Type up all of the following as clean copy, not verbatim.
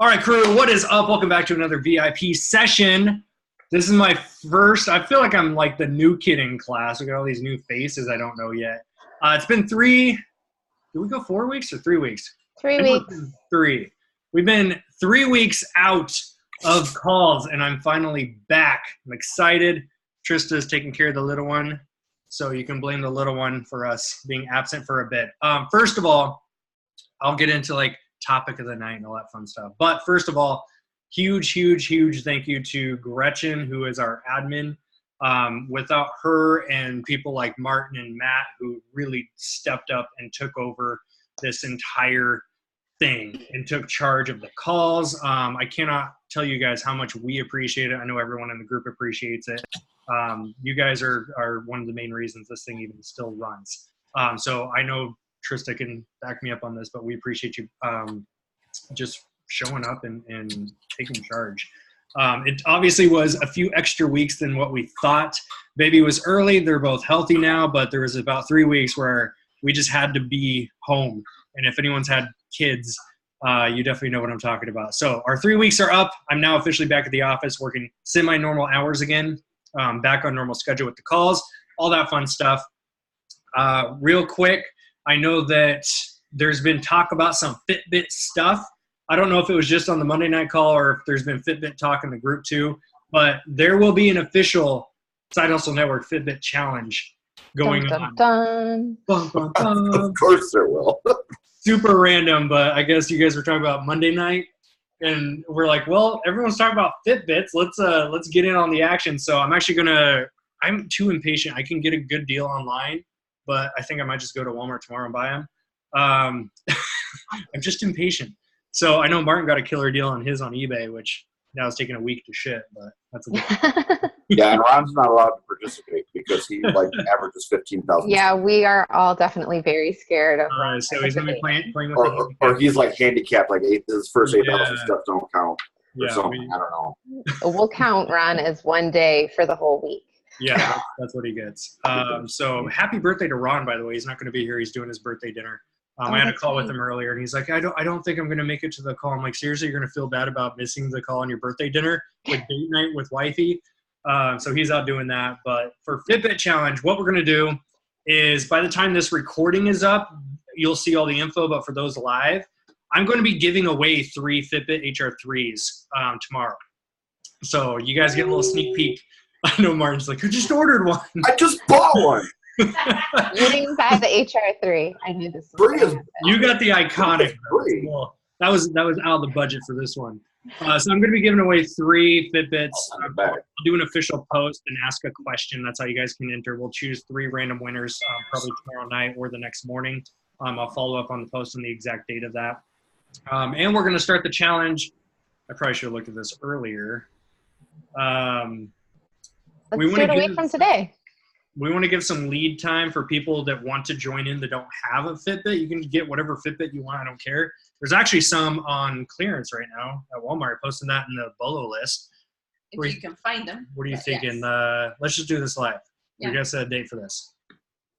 All right, crew, what is up? Welcome back to another VIP session. This is my first, I feel like I'm like the new kid in class. We got all these new faces I don't know yet. It's been did we go 4 weeks or 3 weeks? 3 weeks. Three. We've been 3 weeks out of calls, and I'm finally back. I'm excited. Trista's taking care of the little one, so you can blame the little one for us being absent for a bit. First of all, I'll get into like topic of the night and all that fun stuff. But first of all, huge thank you to Gretchen, who is our admin. Without her and people like Martin and Matt, who really stepped up and took over this entire thing and took charge of the calls. I cannot tell you guys how much we appreciate it. I know everyone in the group appreciates it. You guys are one of the main reasons this thing even still runs. So I know Trista can back me up on this, but we appreciate you just showing up and taking charge. It obviously was a few extra weeks than what we thought. Baby was early. They're both healthy now, but there was about 3 weeks where we just had to be home. And if anyone's had kids, you definitely know what I'm talking about. So our 3 weeks are up. I'm now officially back at the office working semi-normal hours again, back on normal schedule with the calls, all that fun stuff. Real quick, I know that there's been talk about some Fitbit stuff. I don't know if it was just on the Monday night call or if there's been Fitbit talk in the group too, but there will be an official Side Hustle Network Fitbit challenge going on. Dun. Bum, bum, bum. Of course there will. Super random, but I guess you guys were talking about Monday night, and we're like, well, everyone's talking about Fitbits. Let's get in on the action. So I'm too impatient. I can get a good deal online, but I think I might just go to Walmart tomorrow and buy them. I'm just impatient. So I know Martin got a killer deal on his on eBay, which now is taking a week to ship, but that's a good Yeah, and Ron's not allowed to participate because he averages 15,000. Yeah, we are all definitely very scared of Ron. So he's going to be playing with or he's like handicapped, like his first 8,000 steps don't count or something. I don't know. We'll count Ron as one day for the whole week. Yeah, that's what he gets. So happy birthday to Ron, by the way. He's not going to be here. He's doing his birthday dinner. I had a call with him earlier, and he's like, I don't think I'm going to make it to the call. I'm like, seriously, you're going to feel bad about missing the call on your birthday dinner with date night with wifey? So he's out doing that. But for Fitbit Challenge, what we're going to do is by the time this recording is up, you'll see all the info. But for those live, I'm going to be giving away 3 Fitbit HR3s tomorrow. So you guys get a little sneak peek. I know Martin's like, I just ordered one. I just bought one. You didn't buy the HR3. I knew this. You got the iconic. Well, that was out of the budget for this one. So I'm going to be giving away 3 Fitbits. I'll do an official post and ask a question. That's how you guys can enter. We'll choose 3 random winners probably tomorrow night or the next morning. I'll follow up on the post on the exact date of that. And we're going to start the challenge. I probably should have looked at this earlier. Let's do it a week from today. We want to give some lead time for people that want to join in that don't have a Fitbit. You can get whatever Fitbit you want. I don't care. There's actually some on clearance right now at Walmart. Posting that in the BOLO list. If you can find them. What are you thinking? Yes. Let's just do this live. Yeah. We got to set a date for this.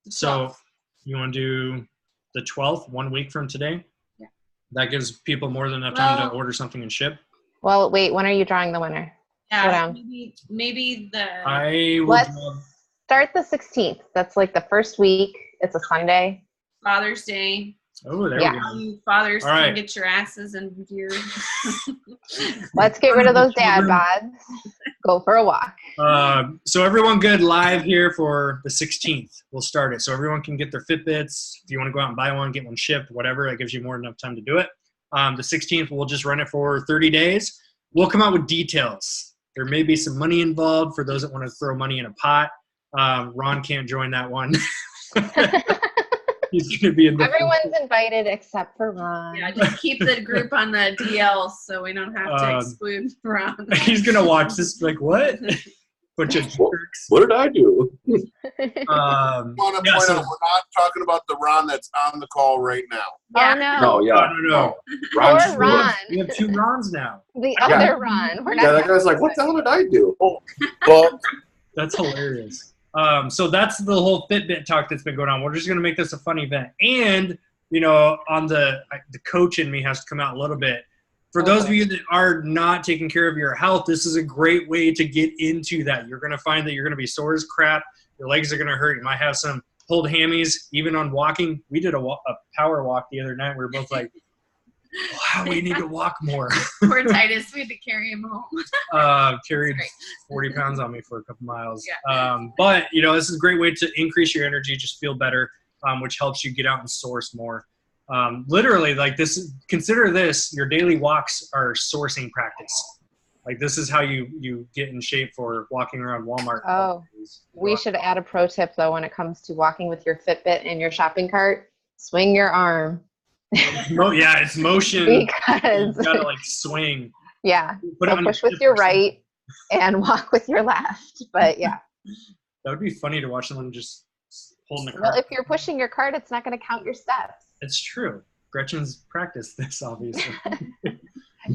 So you want to do the 12th, 1 week from today? Yeah. That gives people more than enough time to order something and ship? Well, wait. When are you drawing the winner? Yeah, maybe Let's start the 16th. That's like the first week. It's a Sunday. Father's Day. Oh, there we go. Fathers can get your asses in gear. Let's get rid of those dad bods. Go for a walk. So everyone good live here for the 16th. We'll start it. So everyone can get their Fitbits. If you want to go out and buy one, get one shipped, whatever. That gives you more than enough time to do it. The 16th, we'll just run it for 30 days. We'll come out with details. There may be some money involved for those that want to throw money in a pot. Ron can't join that one. He's going to be in Everyone's invited except for Ron. Yeah, just keep the group on the DL so we don't have to exclude Ron. He's going to watch this like, what? Bunch of jerks. What did I do? I want to point out, we're not talking about the Ron that's on the call right now. Yeah. Oh, no. No. Poor Ron. We have 2 Rons now. The other Ron. We're not that guy's like, what the hell did I do? Oh, well, that's hilarious. So that's the whole Fitbit talk that's been going on. We're just going to make this a fun event. And, on the coach in me has to come out a little bit. For those of you that are not taking care of your health, this is a great way to get into that. You're going to find that you're going to be sore as crap. Your legs are going to hurt. You might have some pulled hammies, even on walking. We did a power walk the other night. We were both like, wow, we need to walk more. Poor Titus, we had to carry him home. Carried 40 pounds on me for a couple miles. Yeah. But, this is a great way to increase your energy, just feel better, which helps you get out and source more. Literally, like consider this, your daily walks are sourcing practice. Like this is how you get in shape for walking around Walmart. Oh, we should add a pro tip though when it comes to walking with your Fitbit and your shopping cart. Swing your arm. Yeah, it's motion. Because you gotta swing. Yeah. So push with your right and walk with your left. But yeah. That would be funny to watch someone just holding the cart. Well, if you're pushing your cart, it's not going to count your steps. It's true. Gretchen's practiced this, obviously.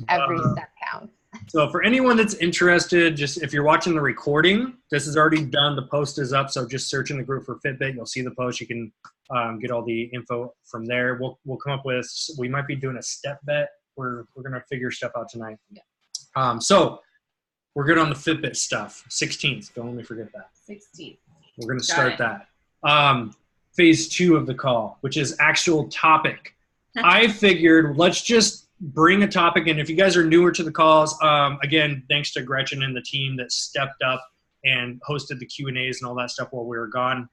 Every step counts. So for anyone that's interested, just if you're watching the recording, this is already done. The post is up. So just search in the group for Fitbit. You'll see the post. You can get all the info from there. We'll come up with, we might be doing a step bet. We're going to figure stuff out tonight. Yeah. So we're good on the Fitbit stuff. 16th. Don't let me forget that. 16th. We're going to start that. Phase 2 of the call, which is actual topic. I figured let's just bring a topic in. If you guys are newer to the calls, again, thanks to Gretchen and the team that stepped up and hosted the Q&As and all that stuff while we were gone.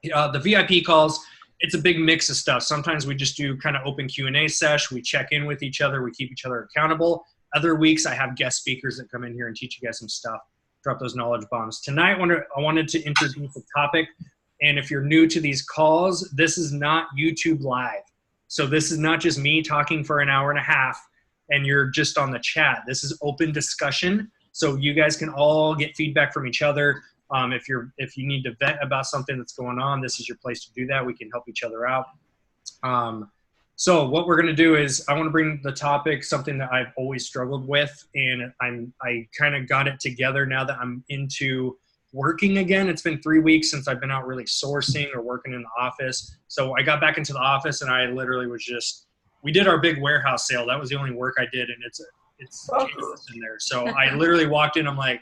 The VIP calls, it's a big mix of stuff. Sometimes we just do kind of open Q&A sesh. We check in with each other. We keep each other accountable. Other weeks, I have guest speakers that come in here and teach you guys some stuff, drop those knowledge bombs. Tonight, I wanted to introduce a topic. And if you're new to these calls, this is not YouTube Live. So this is not just me talking for an hour and a half and you're just on the chat. This is open discussion. So you guys can all get feedback from each other. If you need to vent about something that's going on, this is your place to do that. We can help each other out. So what we're going to do is I want to bring the topic, something that I've always struggled with. And I kind of got it together now that I'm into working again. It's been 3 weeks since I've been out really sourcing or working in the office. So I got back into the office and I literally was we did our big warehouse sale. That was the only work I did. And it's chaos in there. So I literally walked in. I'm like,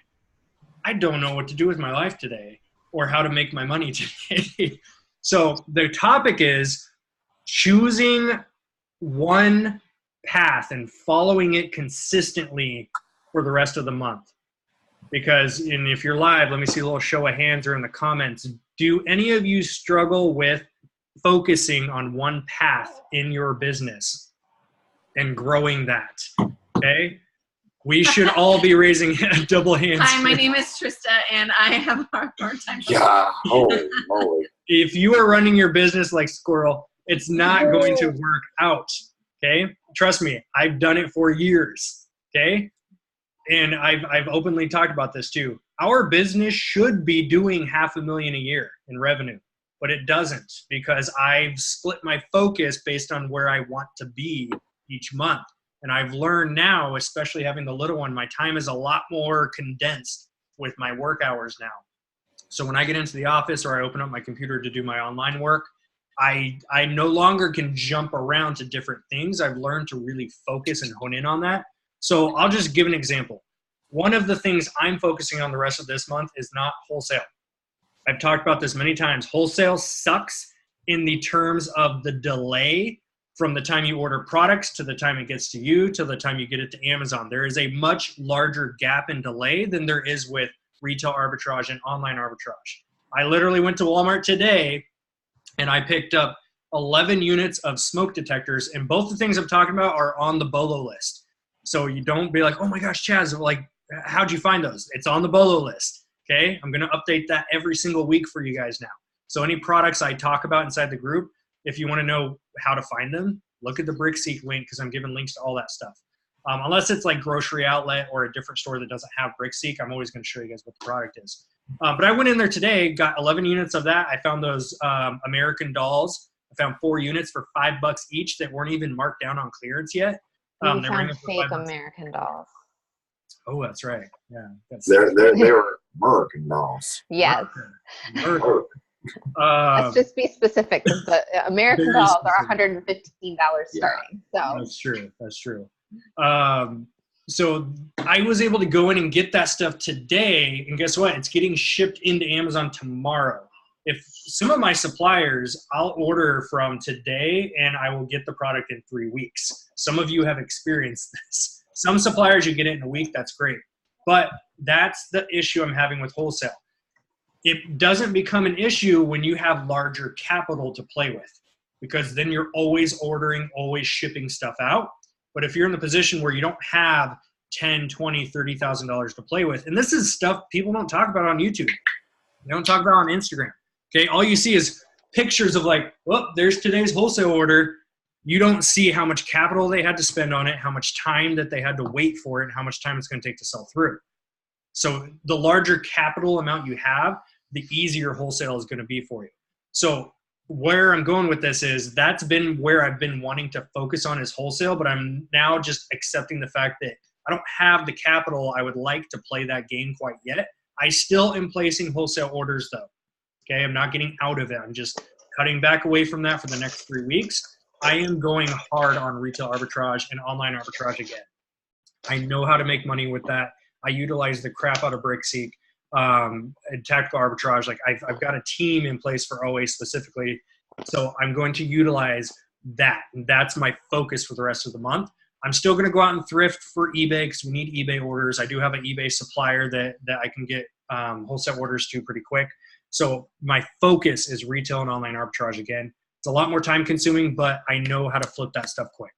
I don't know what to do with my life today or how to make my money today. So the topic is choosing one path and following it consistently for the rest of the month. Because if you're live, let me see a little show of hands or in the comments. Do any of you struggle with focusing on one path in your business and growing that? Okay. We should all be raising double hands. Hi, my name is Trista, and I have a hard time. Yeah. Holy moly. If you are running your business like Squirrel, it's not going to work out. Okay. Trust me. I've done it for years. Okay. And I've openly talked about this too. Our business should be doing $500,000 a year in revenue, but it doesn't because I've split my focus based on where I want to be each month. And I've learned now, especially having the little one, my time is a lot more condensed with my work hours now. So when I get into the office or I open up my computer to do my online work, I no longer can jump around to different things. I've learned to really focus and hone in on that. So I'll just give an example. One of the things I'm focusing on the rest of this month is not wholesale. I've talked about this many times. Wholesale sucks in the terms of the delay from the time you order products to the time it gets to you to the time you get it to Amazon. There is a much larger gap in delay than there is with retail arbitrage and online arbitrage. I literally went to Walmart today and I picked up 11 units of smoke detectors, and both the things I'm talking about are on the BOLO list. So you don't be like, oh my gosh, Chaz, like, how'd you find those? It's on the BOLO list, okay? I'm going to update that every single week for you guys now. So any products I talk about inside the group, if you want to know how to find them, look at the BrickSeek link because I'm giving links to all that stuff. Unless it's like grocery outlet or a different store that doesn't have BrickSeek, I'm always going to show you guys what the product is. But I went in there today, got 11 units of that. I found those American dolls. I found 4 units for $5 each that weren't even marked down on clearance yet. You found fake American dolls. Oh, that's right. Yeah, they were American dolls. Yes. American. Let's just be specific because the American dolls are $115 starting. So that's true. That's true. So I was able to go in and get that stuff today, and guess what? It's getting shipped into Amazon tomorrow. If some of my suppliers, I'll order from today, and I will get the product in 3 weeks. Some of you have experienced this. Some suppliers, you get it in a week. That's great. But that's the issue I'm having with wholesale. It doesn't become an issue when you have larger capital to play with, because then you're always ordering, always shipping stuff out. But if you're in the position where you don't have $10, $20, $30,000 to play with, and this is stuff people don't talk about on YouTube. They don't talk about on Instagram. Okay, all you see is pictures of like, well, there's today's wholesale order. You don't see how much capital they had to spend on it, how much time that they had to wait for it, and how much time it's going to take to sell through. So the larger capital amount you have, the easier wholesale is going to be for you. So where I'm going with this is that's been where I've been wanting to focus on is wholesale, but I'm now just accepting the fact that I don't have the capital I would like to play that game quite yet. I still am placing wholesale orders though. Okay, I'm not getting out of it. I'm just cutting back away from that for the next 3 weeks. I am going hard on retail arbitrage and online arbitrage again. I know how to make money with that. I utilize the crap out of BrickSeek and tactical arbitrage. Like I've got a team in place for OA specifically. So I'm going to utilize that. And that's my focus for the rest of the month. I'm still going to go out and thrift for eBay because we need eBay orders. I do have an eBay supplier that I can get wholesale orders to pretty quick. So my focus is retail and online arbitrage again. It's a lot more time consuming, but I know how to flip that stuff quick.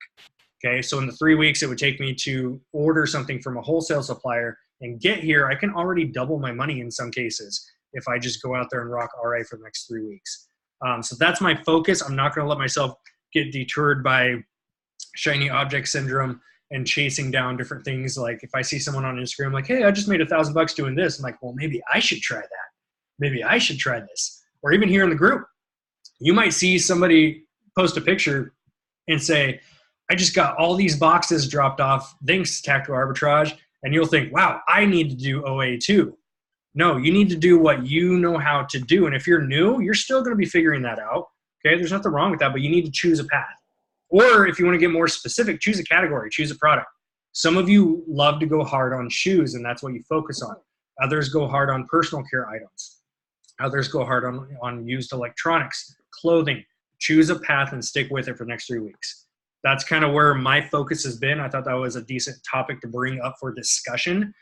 Okay, so in the 3 weeks it would take me to order something from a wholesale supplier and get here, I can already double my money in some cases if I just go out there and rock RA for the next 3 weeks. So that's my focus. I'm not going to let myself get deterred by shiny object syndrome and chasing down different things. Like if I see someone on Instagram like, hey, I just made $1,000 doing this. I'm like, well, maybe I should try that. Maybe I should try this. Or even here in the group, you might see somebody post a picture and say, I just got all these boxes dropped off, thanks Tactical Arbitrage. And you'll think, wow, I need to do OA too. No, you need to do what you know how to do. And if you're new, you're still going to be figuring that out. Okay, there's nothing wrong with that, but you need to choose a path. Or if you want to get more specific, choose a category, choose a product. Some of you love to go hard on shoes, and that's what you focus on. Others go hard on personal care items. Others go hard on used electronics, clothing. Choose a path and stick with it for the next 3 weeks. That's kind of where my focus has been. I thought that was a decent topic to bring up for discussion.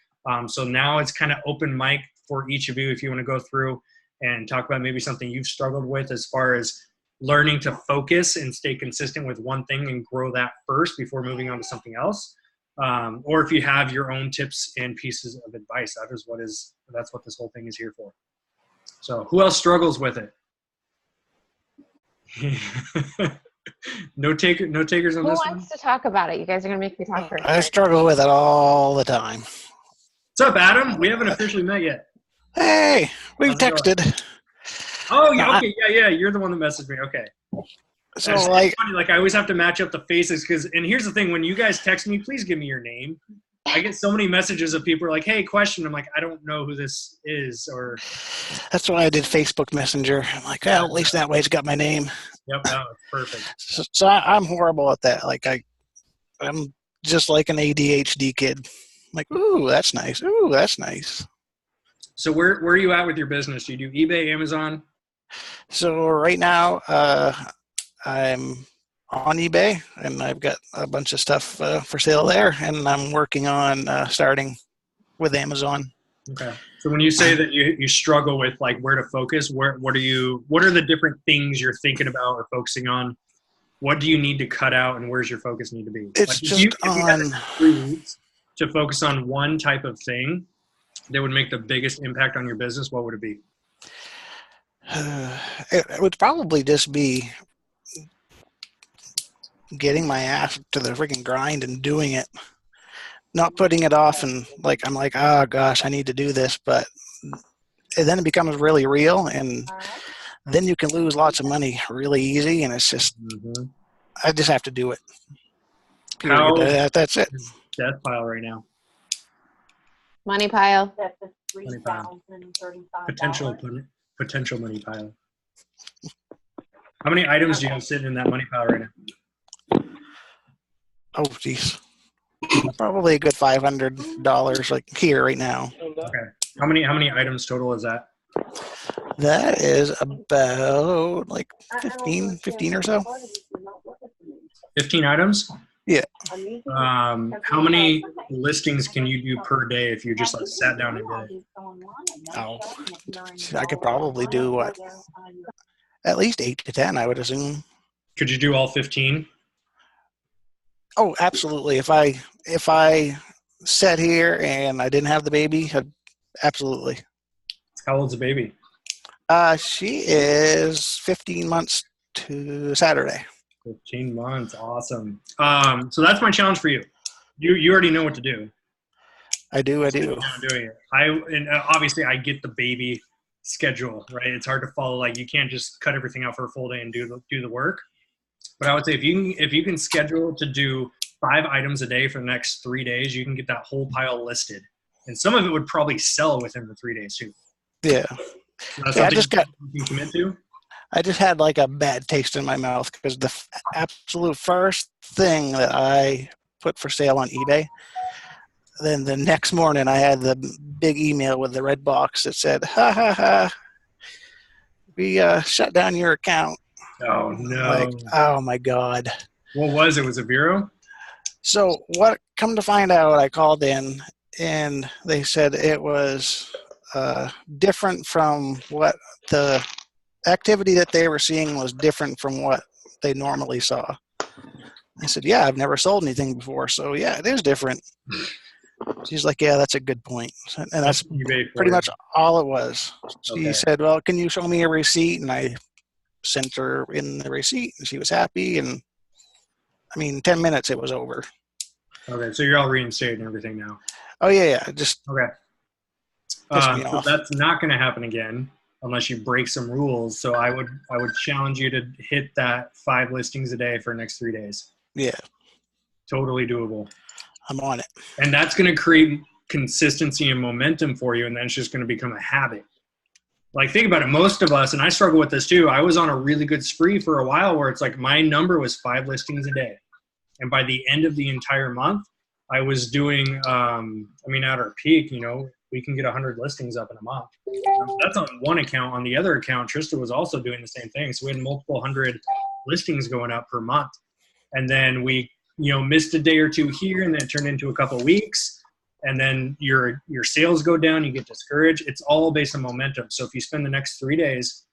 So now it's kind of open mic for each of you if you want to go through and talk about maybe something you've struggled with as far as learning to focus and stay consistent with one thing and grow that first before moving on to something else. Or if you have your own tips and pieces of advice, that's what this whole thing is here for. So who else struggles with it? No takers on this one? Who wants to talk about it? You guys are going to make me talk first. I struggle with it all the time. What's up, Adam? We haven't officially met yet. Hey, we've texted. Oh, yeah, okay, yeah, you're the one that messaged me. Okay. So it's funny, I always have to match up the faces and here's the thing, when you guys text me, please give me your name. I get so many messages of people like, hey, question. I'm like, I don't know who this is. Or that's why I did Facebook Messenger. I'm like, well, at least that way it's got my name. Yep, no, it's perfect. So I'm horrible at that. Like I'm just like an ADHD kid. I'm like, ooh, that's nice. Ooh, that's nice. So where are you at with your business? Do you do eBay, Amazon? So right now, I'm on eBay, and I've got a bunch of stuff for sale there, and I'm working on starting with Amazon. Okay. So when you say that you struggle with like where to focus, what are the different things you're thinking about or focusing on? What do you need to cut out, and where's your focus need to be? It's like just if you had 3 weeks to focus on one type of thing that would make the biggest impact on your business, what would it be? It would probably just be getting my ass to the freaking grind and doing it, not putting it off. And like, I'm like, oh gosh, I need to do this. But then it becomes really real. And then you can lose lots of money really easy. And it's just, I just have to do it. That's it. Death pile right now. Money pile. Money pile. Potential money pile. How many items do you have sitting in that money pile right now? Oh, geez. Probably a good $500 like here right now. Okay. How many items total is that? That is about like 15 or so. 15 items? Yeah. How many listings can you do per day if you just like sat down and did it? Oh, I could probably do what? At least 8 to 10, I would assume. Could you do all 15? Oh, absolutely. If I sat here and I didn't have the baby, absolutely. How old's the baby? She is 15 months to Saturday. 15 months. Awesome. So that's my challenge for you. You already know what to do. I do. I'm doing it. Obviously I get the baby schedule, right? It's hard to follow. Like you can't just cut everything out for a full day and do the work. But I would say if you can schedule to do 5 items a day for the next 3 days, you can get that whole pile listed. And some of it would probably sell within the 3 days too. Yeah. I just commit to. I just had like a bad taste in my mouth because the absolute first thing that I put for sale on eBay, then the next morning I had the big email with the red box that said, "Ha ha ha, we shut down your account." Oh no! Like, oh my God! What was it? Was it Vero? So what? Come to find out, I called in and they said it was different from what the activity that they were seeing was different from what they normally saw. I said, yeah, I've never sold anything before, so yeah, it is different. She's like, yeah, that's a good point. And that's pretty much all it was. She said, well, can you show me a receipt? And I sent her in the receipt, and she was happy. And, 10 minutes, it was over. Okay, so you're all reinstated and everything now. Oh, yeah. Just okay. So that's not going to happen again unless you break some rules. So I would challenge you to hit that 5 listings a day for the next 3 days. Yeah. Totally doable. I'm on it. And that's going to create consistency and momentum for you, and then it's just going to become a habit. Like, think about it. Most of us, and I struggle with this too, I was on a really good spree for a while where it's like my number was 5 listings a day. And by the end of the entire month, I was doing, at our peak, we can get 100 listings up in a month. That's on one account. On the other account, Trista was also doing the same thing. So we had multiple 100 listings going up per month. And then we, missed a day or two here, and then it turned into a couple of weeks. And then your sales go down, you get discouraged. It's all based on momentum. So if you spend the next 3 days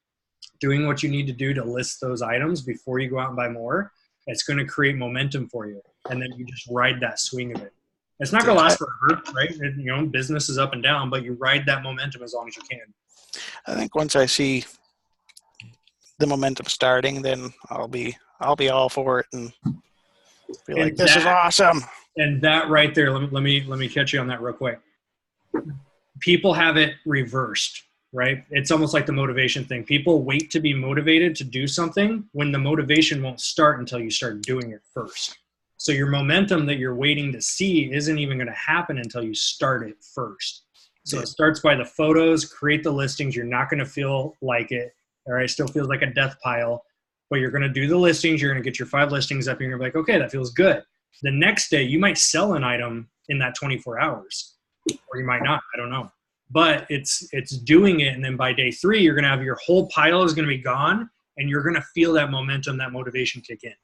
doing what you need to do to list those items before you go out and buy more, it's going to create momentum for you. And then you just ride that swing of it. It's not going to last forever, right? Business is up and down, but you ride that momentum as long as you can. I think once I see the momentum starting, then I'll be all for it and be like, this is awesome. And that right there, let me catch you on that real quick. People have it reversed, right? It's almost like the motivation thing. People wait to be motivated to do something when the motivation won't start until you start doing it first. So your momentum that you're waiting to see isn't even going to happen until you start it first. So it starts by the photos, create the listings. You're not going to feel like it. All right. Still feels like a death pile, but you're going to do the listings. You're going to get your 5 listings up. You're going to be like, okay, that feels good. The next day you might sell an item in that 24 hours, or you might not. I don't know. But it's doing it. And then by day 3, you're going to have your whole pile is going to be gone, and you're going to feel that momentum, that motivation kick in.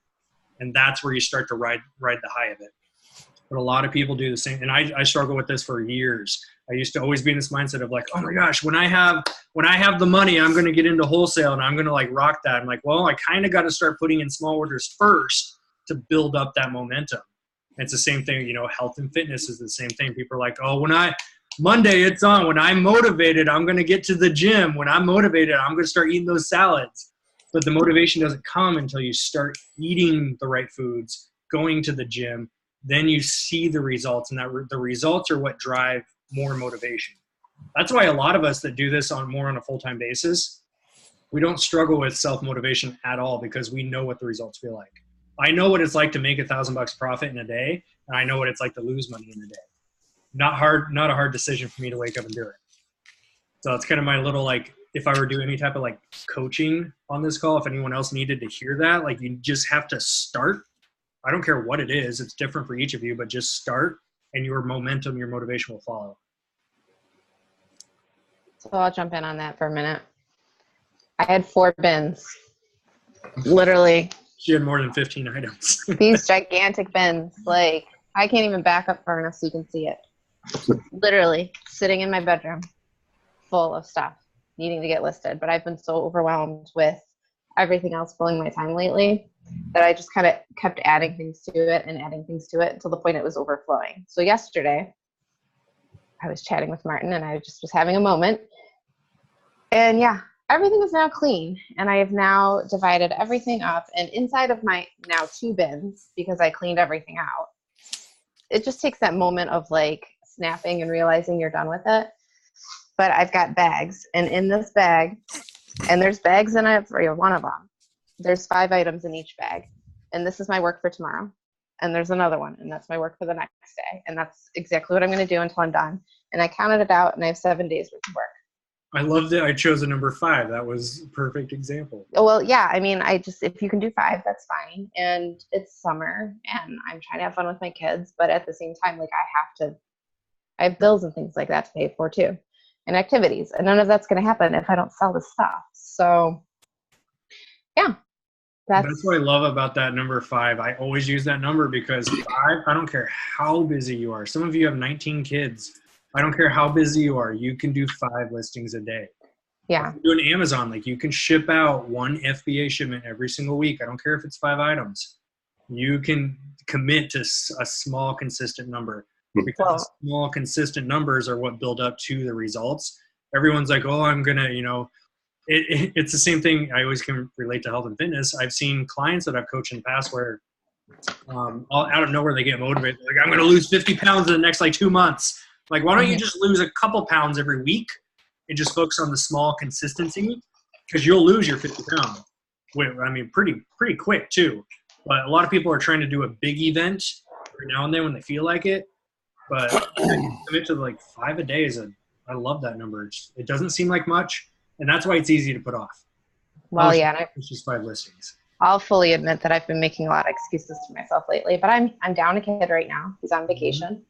And that's where you start to ride the high of it. But a lot of people do the same. And I struggle with this for years. I used to always be in this mindset of like, oh my gosh, when I have the money, I'm going to get into wholesale and I'm going to like rock that. I'm like, well, I kind of got to start putting in small orders first to build up that momentum. And it's the same thing, health and fitness is the same thing. People are like, oh, Monday it's on. When I'm motivated, I'm going to get to the gym. When I'm motivated, I'm going to start eating those salads. But the motivation doesn't come until you start eating the right foods, going to the gym. Then you see the results, and the results are what drive more motivation. That's why a lot of us that do this on a full-time basis, we don't struggle with self-motivation at all because we know what the results feel like. I know what it's like to make $1,000 profit in a day, and I know what it's like to lose money in a day. Not a hard decision for me to wake up and do it. So it's kind of my little, like, if I were doing any type of like coaching on this call, if anyone else needed to hear that, like you just have to start I don't care what it is. It's different for each of you, but just start and your momentum, your motivation will follow. So I'll jump in on that for a minute. I had 4 bins. Literally. She had more than 15 items. These gigantic bins. Like, I can't even back up far enough so you can see it. Literally sitting in my bedroom full of stuff needing to get listed. But I've been so overwhelmed with everything else filling my time lately that I just kind of kept adding things to it and adding things to it until the point it was overflowing. So yesterday, I was chatting with Martin and I just was having a moment. And yeah, everything is now clean. And I have now divided everything up. And inside of my now 2 bins, because I cleaned everything out, it just takes that moment of like snapping and realizing you're done with it. But I've got bags. And in this bag, and there's bags in every one of them, there's 5 items in each bag. And this is my work for tomorrow. And there's another one, and that's my work for the next day. And that's exactly what I'm going to do until I'm done. And I counted it out, and I have 7 days worth of work. I love that I chose a number 5. That was a perfect example. Well, yeah, I mean, if you can do 5, that's fine. And it's summer, and I'm trying to have fun with my kids. But at the same time, like, I have bills and things like that to pay for too, and activities. And none of that's going to happen if I don't sell this stuff. So, yeah. That's what I love about that number 5. I always use that number because 5, I don't care how busy you are. Some of you have 19 kids. I don't care how busy you are. You can do 5 listings a day. Yeah. Do an Amazon, like you can ship out 1 FBA shipment every single week. I don't care if it's 5 items. You can commit to a small, consistent number because small, consistent numbers are what build up to the results. Everyone's like, oh, I'm going to, it's the same thing. I always can relate to health and fitness. I've seen clients that I've coached in the past where all out of nowhere they get motivated. Like, I'm going to lose 50 pounds in the next 2 months. Like, why don't you just lose a couple pounds every week and just focus on the small consistency? Because you'll lose your 50 pounds. I mean, pretty quick too. But a lot of people are trying to do a big event every now and then when they feel like it. But commit to 5 a day I love that number. It doesn't seem like much. And that's why it's easy to put off. Well, yeah. It's just 5 listings. I'll fully admit that I've been making a lot of excuses to myself lately, but I'm down a kid right now. He's on vacation.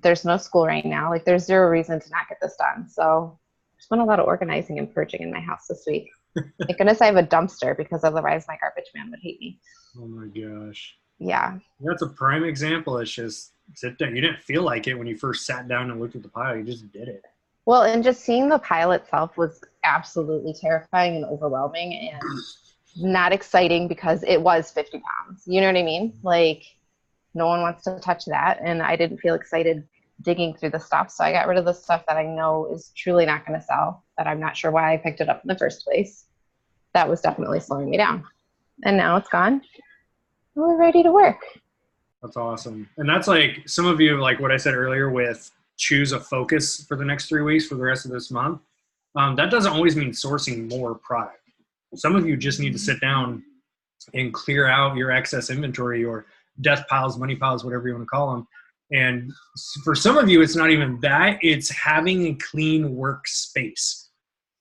There's no school right now. Like, there's 0 reason to not get this done. So there's been a lot of organizing and purging in my house this week. Thank goodness I have a dumpster because otherwise my garbage man would hate me. Oh my gosh. Yeah. That's a prime example. It's just sit down. You didn't feel like it when you first sat down and looked at the pile. You just did it. Well, and just seeing the pile itself was absolutely terrifying and overwhelming and not exciting because it was 50 pounds. You know what I mean? Like, no one wants to touch that. And I didn't feel excited digging through the stuff. So I got rid of the stuff that I know is truly not going to sell, that I'm not sure why I picked it up in the first place. That was definitely slowing me down. And now it's gone. We're ready to work. That's awesome. And that's like some of you, like what I said earlier with choose a focus for the next 3 weeks for the rest of this month. That doesn't always mean sourcing more product. Some of you just need to sit down and clear out your excess inventory or death piles, money piles, whatever you want to call them. And for some of you, it's not even that. It's having a clean workspace.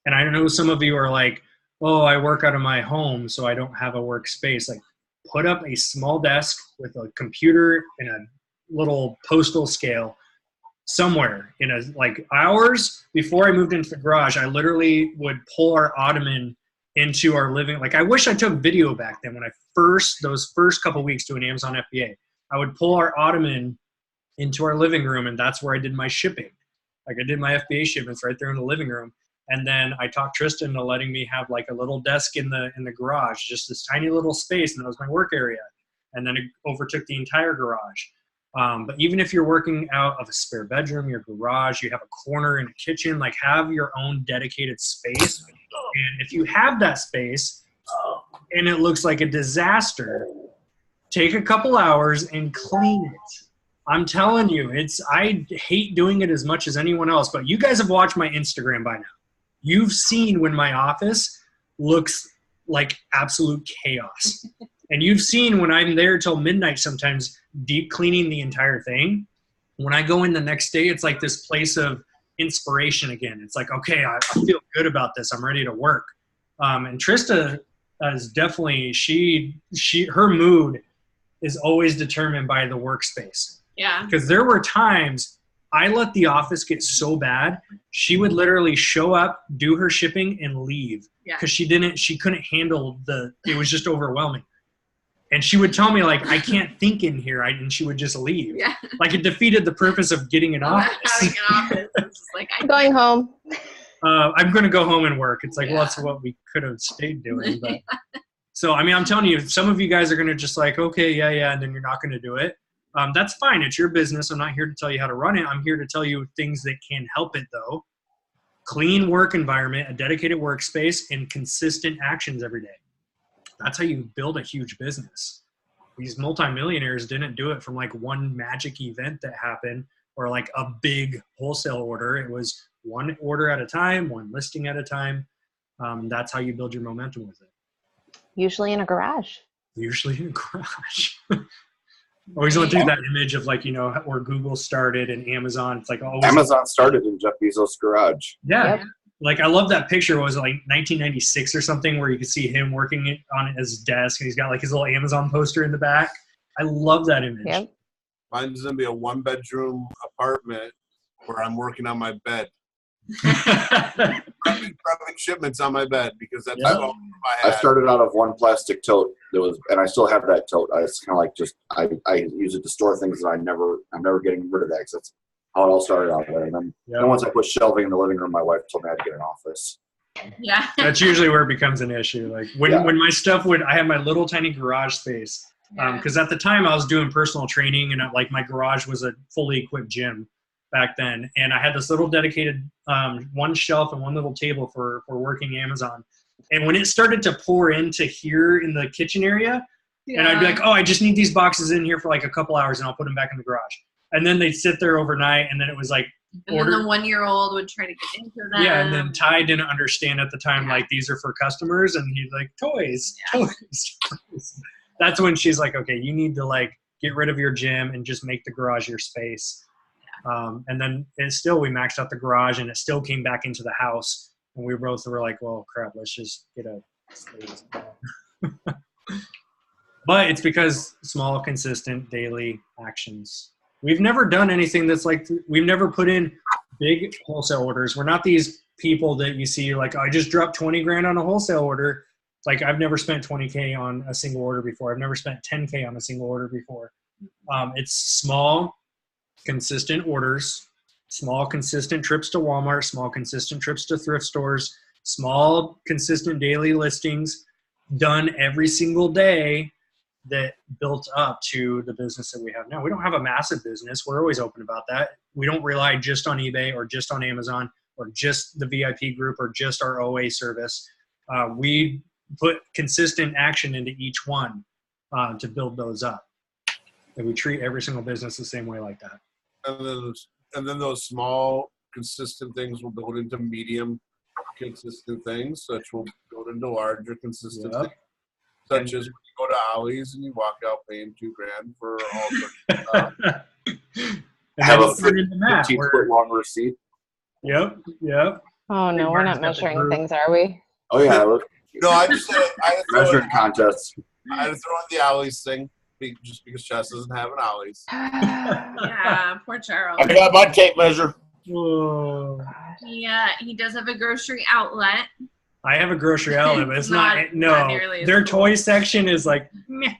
And I know some of you are like, oh, I work out of my home, so I don't have a workspace. Like, put up a small desk with a computer and a little postal scale somewhere. Hours before I moved into the garage, I literally would pull our ottoman into our living. Like, I wish I took video back then when those first couple weeks doing Amazon FBA. I would pull our ottoman into our living room, and that's where I did my shipping. Like, I did my FBA shipments right there in the living room. And then I talked Tristan into letting me have like a little desk in the garage, just this tiny little space, and that was my work area. And then it overtook the entire garage. But even if you're working out of a spare bedroom, your garage, you have a corner and a kitchen, like, have your own dedicated space. And if you have that space and it looks like a disaster, take a couple hours and clean it. I'm telling you, I hate doing it as much as anyone else, but you guys have watched my Instagram by now. You've seen when my office looks like absolute chaos. And you've seen when I'm there till midnight sometimes deep cleaning the entire thing. When I go in the next day, it's like this place of inspiration again. It's like, okay, I feel good about this. I'm ready to work. And Trista is definitely, her mood is always determined by the workspace. Yeah. Because there were times I let the office get so bad, she would literally show up, do her shipping, and leave. Because she couldn't handle it was just overwhelming. And she would tell me, like, I can't think in here, and she would just leave. Yeah. Like, it defeated the purpose of getting an office. Having an office. It's just like, I'm going home. I'm going to go home and work. It's like, well, that's what we could have stayed doing. But. So, I mean, I'm telling you, some of you guys are going to just like, okay, yeah, and then you're not going to do it. That's fine. It's your business. I'm not here to tell you how to run it. I'm here to tell you things that can help it, though. Clean work environment, a dedicated workspace, and consistent actions every day. That's how you build a huge business. These multimillionaires didn't do it from like one magic event that happened or like a big wholesale order. It was one order at a time, one listing at a time. That's how you build your momentum with it. Usually in a garage. Usually in a garage. Always went through that image of like, where Google started and Amazon. It's like always Amazon started in Jeff Bezos' garage. Yeah. Yep. Like, I love that picture. Was it like 1996 or something where you could see him working on his desk and he's got like his little Amazon poster in the back. I love that image. Yep. Mine's going to be a 1-bedroom apartment where I'm working on my bed. prepping shipments on my bed because that's all I started out of one plastic tote and I still have that tote. It's kind of like I use it to store things that I'm never getting rid of that because that's how it all started out there. And then once I put shelving in the living room, my wife told me I had to get an office. Yeah. That's usually where it becomes an issue. Like when my stuff I had my little tiny garage space because at the time I was doing personal training and like my garage was a fully equipped gym back then. And I had this little dedicated one shelf and one little table for working Amazon. And when it started to pour into here in the kitchen area, and I'd be like, oh, I just need these boxes in here for like a couple hours and I'll put them back in the garage. And then they'd sit there overnight and then it was like, and then the 1-year-old would try to get into them. Yeah, and then Ty didn't understand at the time, like, these are for customers. And he's like, toys. That's when she's like, okay, you need to like get rid of your gym and just make the garage your space. And then we maxed out the garage and it still came back into the house. And we both were like, well, crap, let's just get a space. But it's because small, consistent, daily actions. We've never done anything that's like, we've never put in big wholesale orders. We're not these people that you see like, I just dropped 20 grand on a wholesale order. Like, I've never spent 20K on a single order before. I've never spent 10K on a single order before. It's small, consistent orders, small, consistent trips to Walmart, small, consistent trips to thrift stores, small, consistent daily listings done every single day that built up to the business that we have now. We don't have a massive business. We're always open about that. We don't rely just on eBay or just on Amazon or just the VIP group or just our OA service. We put consistent action into each one to build those up. And we treat every single business the same way like that. And then those small, consistent things will build into medium, consistent things, such will build into larger, consistent things. Such as when you go to Ollie's and you walk out paying $2,000 for all sorts of stuff. Have a 15-foot long receipt. Yep. Oh, no, we're not measuring things, are we? Oh, yeah. No, I just said measuring contests. I had to throw in the Ollie's thing just because Chess doesn't have an Ollie's. Yeah, poor Charles. I got my tape measure. Whoa. He does have a grocery outlet. I have a grocery outlet, but it's not their toy section is like, meh.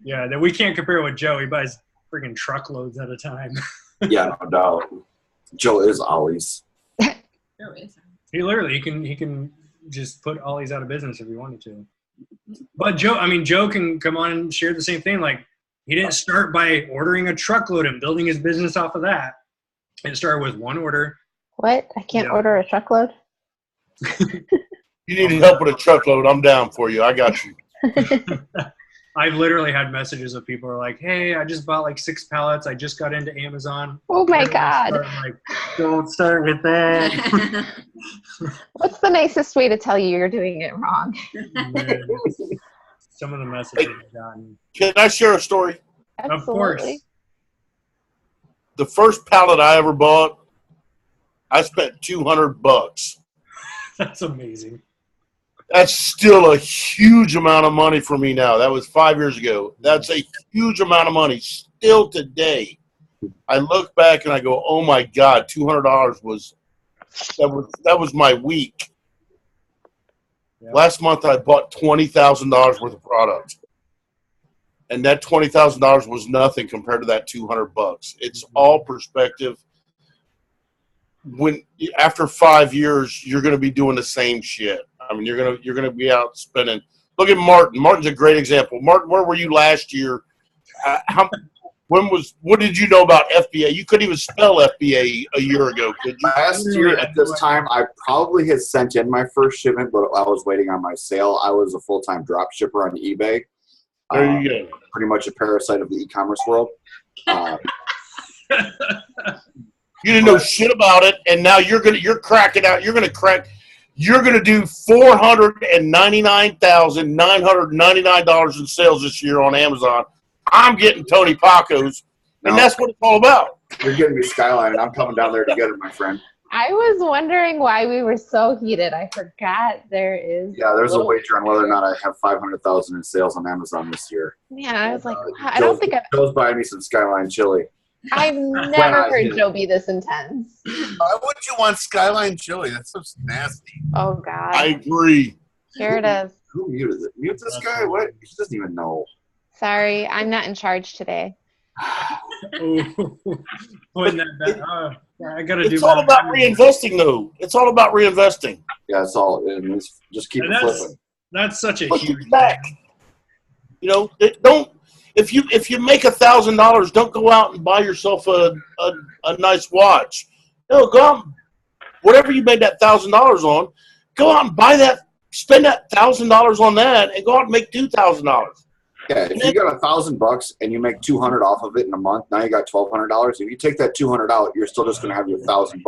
Yeah, that we can't compare with Joe. He buys freaking truckloads at a time. Yeah, no doubt. Joe is Ollie's. Joe is. He literally, he can just put Ollie's out of business if he wanted to. But Joe can come on and share the same thing. Like, he didn't start by ordering a truckload and building his business off of that. It started with one order. What? I can't order a truckload? You need help with a truckload, I'm down for you. I got you. I've literally had messages of people who are like, hey, I just bought like 6 pallets. I just got into Amazon. Oh my God. I'm like, don't start with that. What's the nicest way to tell you you're doing it wrong? Some of the messages I've gotten. Can I share a story? Absolutely. Of course. The first pallet I ever bought, I spent $200. That's amazing. That's still a huge amount of money for me now. That was 5 years ago. That's a huge amount of money still today. I look back and I go, oh my God, $200 was my week. Yeah. Last month I bought $20,000 worth of product. And that $20,000 was nothing compared to that $200. It's all perspective. When after 5 years, you're going to be doing the same shit. I mean, you're gonna be out spending. Look at Martin. Martin's a great example. Martin, where were you last year? What did you know about FBA? You couldn't even spell FBA a year ago, could you? Last year at this time, I probably had sent in my first shipment, but I was waiting on my sale. I was a full-time drop shipper on eBay. There you go. Pretty much a parasite of the e-commerce world. You didn't know shit about it, and now you're cracking out. You're gonna do $499,999 in sales this year on Amazon. I'm getting Tony Paco's, and that's what it's all about. You're getting me Skyline, and I'm coming down there together, my friend. I was wondering why we were so heated. I forgot there is. Yeah, there's a wager on whether or not I have 500,000 in sales on Amazon this year. Man, I was like, wow, I don't think Joe's buying me some Skyline chili. I've never heard Joe be this intense. Why would you want Skyline chili? That's so nasty. Oh God. I agree. Here it is. Who muted it? Mute this guy? What? He doesn't even know. Sorry, I'm not in charge today. Putting that back. I gotta do. It's all about reinvesting, though. It's all about reinvesting. Yeah, it's all. Just keep it flipping. That's such a huge back. You know, don't. If you make $1,000, don't go out and buy yourself a nice watch. No, go out, whatever you made that $1,000 on, go out and buy that. Spend that $1,000 on that, and go out and make $2,000. Yeah, if you got $1,000 and you make $200 off of it in a month, now you got $1,200. If you take that $200 out, you're still just going to have your $1,000.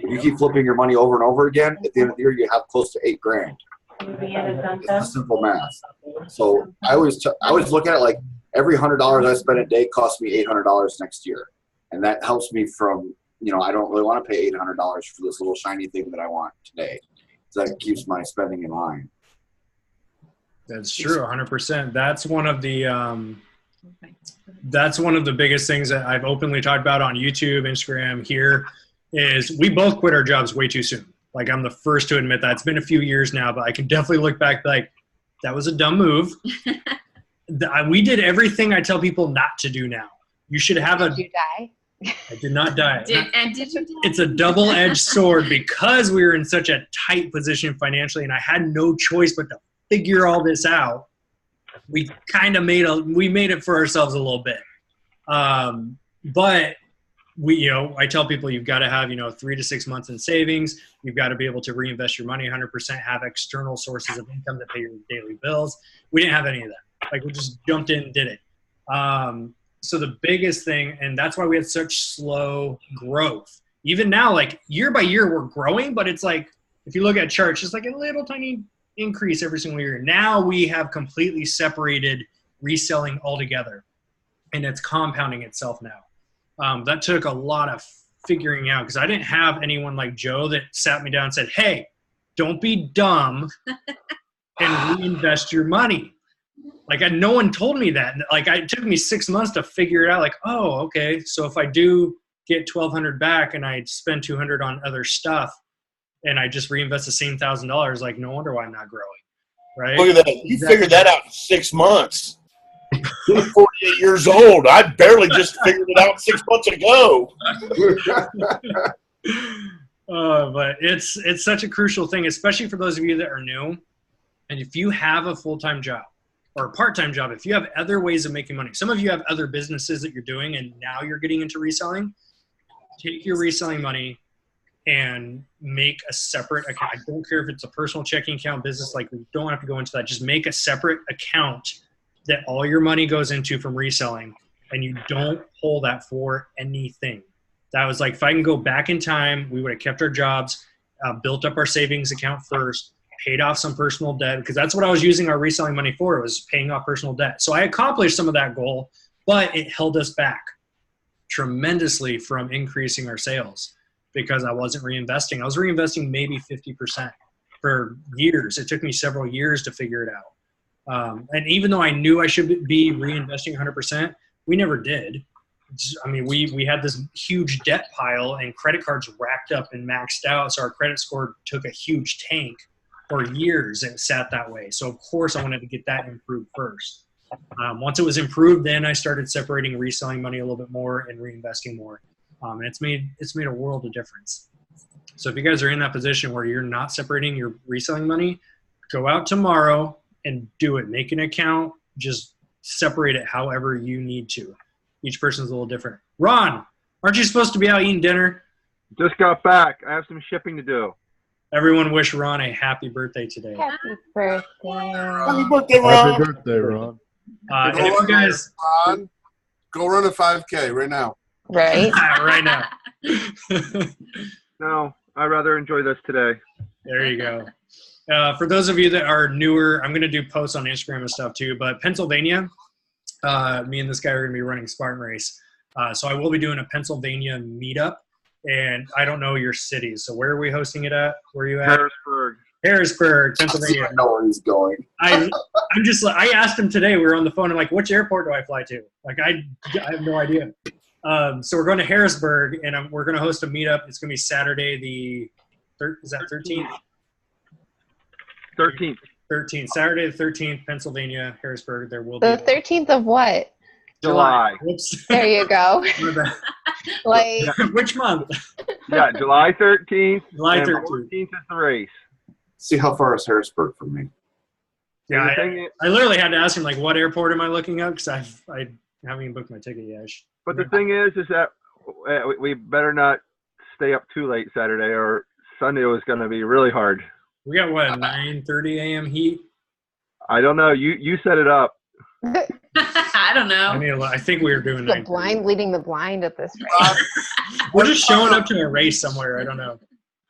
If you keep flipping your money over and over again, at the end of the year, you have close to $8,000. It's simple math. So I always look at it like every $100 I spend a day costs me $800 next year, and that helps me from I don't really want to pay $800 for this little shiny thing that I want today. So that keeps my spending in line. That's true, 100%. That's one of the biggest things that I've openly talked about on YouTube, Instagram. Here is we both quit our jobs way too soon. Like, I'm the first to admit that. It's been a few years now, but I can definitely look back like that was a dumb move. We did everything I tell people not to do now. You should have Did you die? I did not die. Did you die? It's a double-edged sword because we were in such a tight position financially, and I had no choice but to figure all this out. We kind of made it for ourselves a little bit. But I tell people you've got to have, 3 to 6 months in savings. You've got to be able to reinvest your money 100%, have external sources of income to pay your daily bills. We didn't have any of that. Like, we just jumped in and did it. So the biggest thing, and that's why we had such slow growth. Even now, like year by year, we're growing, but it's like, if you look at charts, it's like a little tiny increase every single year. Now we have completely separated reselling altogether, and it's compounding itself now. That took a lot of figuring out because I didn't have anyone like Joe that sat me down and said, hey, don't be dumb and reinvest your money. Like, no one told me that. Like, it took me 6 months to figure it out. Like, oh, okay. So if I do get $1,200 back and I spend $200 on other stuff and I just reinvest the same $1,000, like, no wonder why I'm not growing. Right? Look at that. You figured that out in 6 months. You're 48 years old. I barely just figured it out 6 months ago. But it's such a crucial thing, especially for those of you that are new. And if you have a full-time job or a part-time job, if you have other ways of making money, some of you have other businesses that you're doing and now you're getting into reselling, take your reselling money and make a separate account. I don't care if it's a personal checking account, business, like, we don't have to go into that. Just make a separate account that all your money goes into from reselling, and you don't pull that for anything. That was like, if I can go back in time, we would have kept our jobs, built up our savings account first, paid off some personal debt, because that's what I was using our reselling money for, was paying off personal debt. So I accomplished some of that goal, but it held us back tremendously from increasing our sales because I wasn't reinvesting. I was reinvesting maybe 50% for years. It took me several years to figure it out. And even though I knew I should be reinvesting 100%, we never did. I mean, we had this huge debt pile and credit cards racked up and maxed out. So our credit score took a huge tank for years and it sat that way. So of course I wanted to get that improved first. Once it was improved, then I started separating reselling money a little bit more and reinvesting more. And it's made a world of difference. So if you guys are in that position where you're not separating your reselling money, go out tomorrow and do it. Make an account, just separate it however you need to. Each person's a little different. Ron, aren't you supposed to be out eating dinner? Just got back. I have some shipping to do. Everyone wish Ron a happy birthday today. Happy birthday. Happy birthday, Ron. Happy birthday, Ron. And if you guys Ron, go run a 5K right now. Right? right now. No, I'd rather enjoy this today. There you go. For those of you that are newer, I'm going to do posts on Instagram and stuff too, but Pennsylvania, me and this guy are going to be running Spartan Race. So I will be doing a Pennsylvania meetup, and I don't know your cities. So where are we hosting it at? Where are you at? Harrisburg, Pennsylvania. I know where he's going. I'm just like, I asked him today, we were on the phone, and like, which airport do I fly to? Like, I have no idea. So we're going to Harrisburg, and we're going to host a meetup. It's going to be Saturday is that 13th? 13th. Saturday the 13th, Pennsylvania, Harrisburg. There will be. The 13th of what? July. Whoops. There you go. Like, Which month? Yeah, July 13th. July and 13th. 14th is the race. See how far is Harrisburg from me? Yeah, And the thing I literally had to ask him, like, what airport am I looking at? Because I haven't even booked my ticket yet. But the thing is that we better not stay up too late Saturday, or Sunday was going to be really hard. We got, what, 9:30 a.m. heat? I don't know. You set it up. I don't know. I mean, I think we were doing the 9:30. blind leading the blind at this rate. We're just showing up to a race somewhere. I don't know.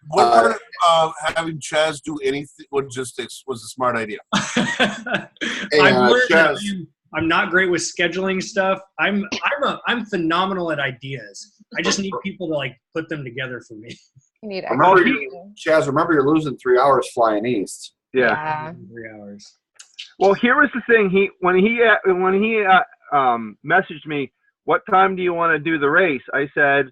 What part of having Chaz do anything was a smart idea? I'm not great with scheduling stuff. I'm phenomenal at ideas. I just need people to like put them together for me. You need Chaz, remember you're losing 3 hours flying east. Yeah. 3 hours. Well, here was the thing. When he messaged me, what time do you want to do the race? I said,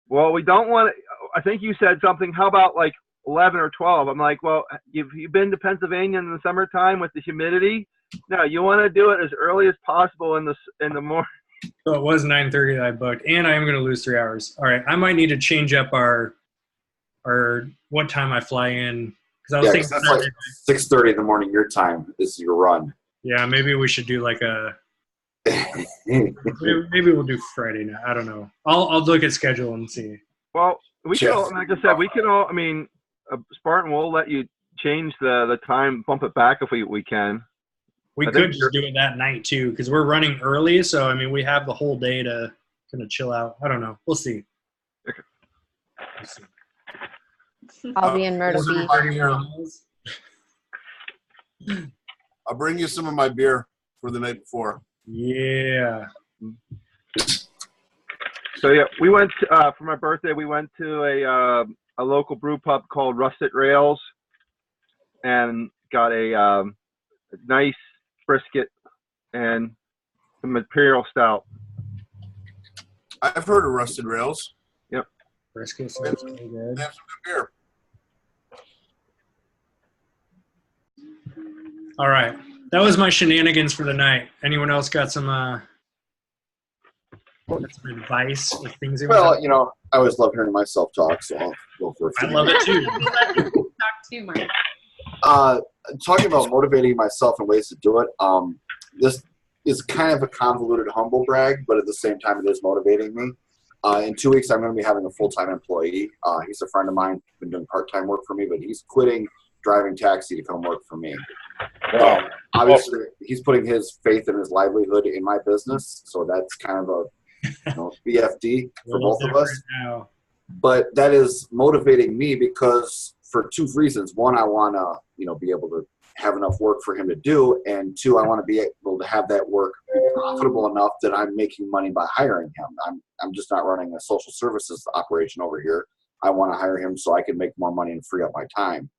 well, we don't want to. I think you said something. How about like 11 or 12? I'm like, well, you've been to Pennsylvania in the summertime with the humidity? No, you want to do it as early as possible in the morning. So it was 9:30 that I booked, and I am going to lose 3 hours. All right, I might need to change up our what time I fly in, because I was thinking that's like 6:30 in the morning your time is your run. Yeah, maybe we should do like a. Maybe we'll do Friday night. I don't know. I'll look at schedule and see. Well, we can all, like I said, we can all. I mean, Spartan will let you change the time, bump it back if we can. We could just do it that night too, because we're running early. So I mean, we have the whole day to kind of chill out. I don't know. We'll see. Okay. We'll see. I'll be in Myrtle Beach. I'll bring you some of my beer for the night before. Yeah. So yeah, we went for my birthday. We went to a local brew pub called Rusted Rails, and got a nice brisket and some imperial stout. I've heard of Rusted Rails. Yep. Brisket sounds pretty good. They have some good beer. All right. That was my shenanigans for the night. Anyone else got some advice or things? Well, you know, I always love hearing myself talk, so I'll go for a few. I love it too. We let people talk too much. Talking about motivating myself and ways to do it, this is kind of a convoluted humble brag, but at the same time it is motivating me. In 2 weeks, I'm going to be having a full-time employee. He's a friend of mine, been doing part-time work for me, but he's quitting driving taxi to come work for me. Obviously, he's putting his faith and his livelihood in my business, so that's kind of a BFD for both of us. Now. But that is motivating me because for two reasons. One, I want to be able to have enough work for him to do, and two, I want to be able to have that work be profitable enough that I'm making money by hiring him. I'm just not running a social services operation over here. I want to hire him so I can make more money and free up my time.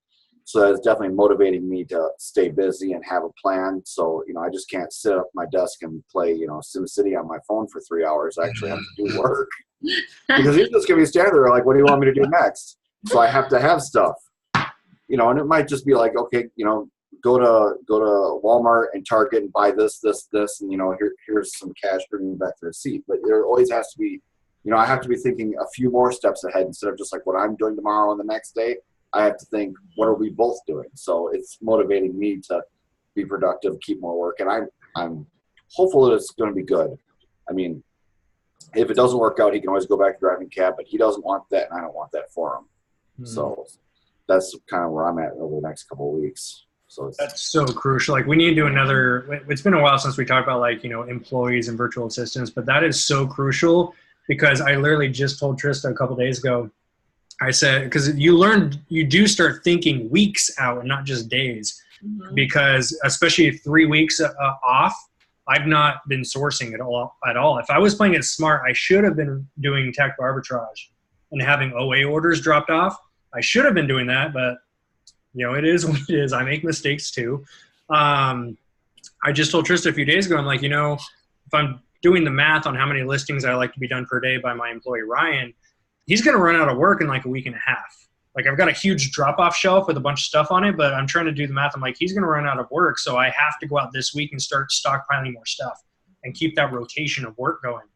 So that's definitely motivating me to stay busy and have a plan. So, I just can't sit up at my desk and play, SimCity on my phone for 3 hours. I actually have to do work. Because he's just going to be standing there like, what do you want me to do next? So I have to have stuff. And it might just be like, okay, go to Walmart and Target and buy this, and here's some cash, bring me back the receipt. But there always has to be, I have to be thinking a few more steps ahead instead of just like what I'm doing tomorrow and the next day. I have to think, what are we both doing? So it's motivating me to be productive, keep more work, and I'm hopeful that it's going to be good. I mean, if it doesn't work out, he can always go back to driving cab, but he doesn't want that, and I don't want that for him. Mm-hmm. So that's kind of where I'm at over the next couple of weeks. So that's so crucial. Like we need to do another. It's been a while since we talked about employees and virtual assistants, but that is so crucial because I literally just told Trista a couple of days ago. I said, because you do start thinking weeks out and not just days, because especially 3 weeks off, I've not been sourcing at all. If I was playing it smart, I should have been doing tactical arbitrage and having OA orders dropped off. I should have been doing that, but it is what it is. I make mistakes too. I just told Trista a few days ago, I'm like, if I'm doing the math on how many listings I like to be done per day by my employee, Ryan, he's going to run out of work in like a week and a half. Like I've got a huge drop-off shelf with a bunch of stuff on it, but I'm trying to do the math. I'm like, he's going to run out of work. So I have to go out this week and start stockpiling more stuff and keep that rotation of work going.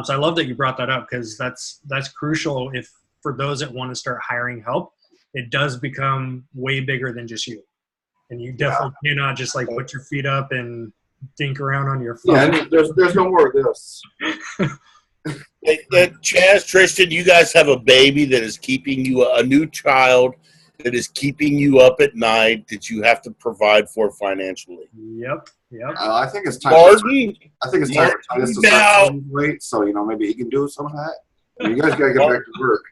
So I love that you brought that up because that's crucial if for those that want to start hiring help, it does become way bigger than just you. And you definitely cannot just like put your feet up and dink around on your phone. Yeah, there's no more of this. Chaz, Tristan, you guys have a baby that is keeping you, a new child that is keeping you up at night that you have to provide for financially. Yep. I think it's time. Martin, I think it's time for Titus to start weight, so maybe he can do some of that. You guys gotta get back to work.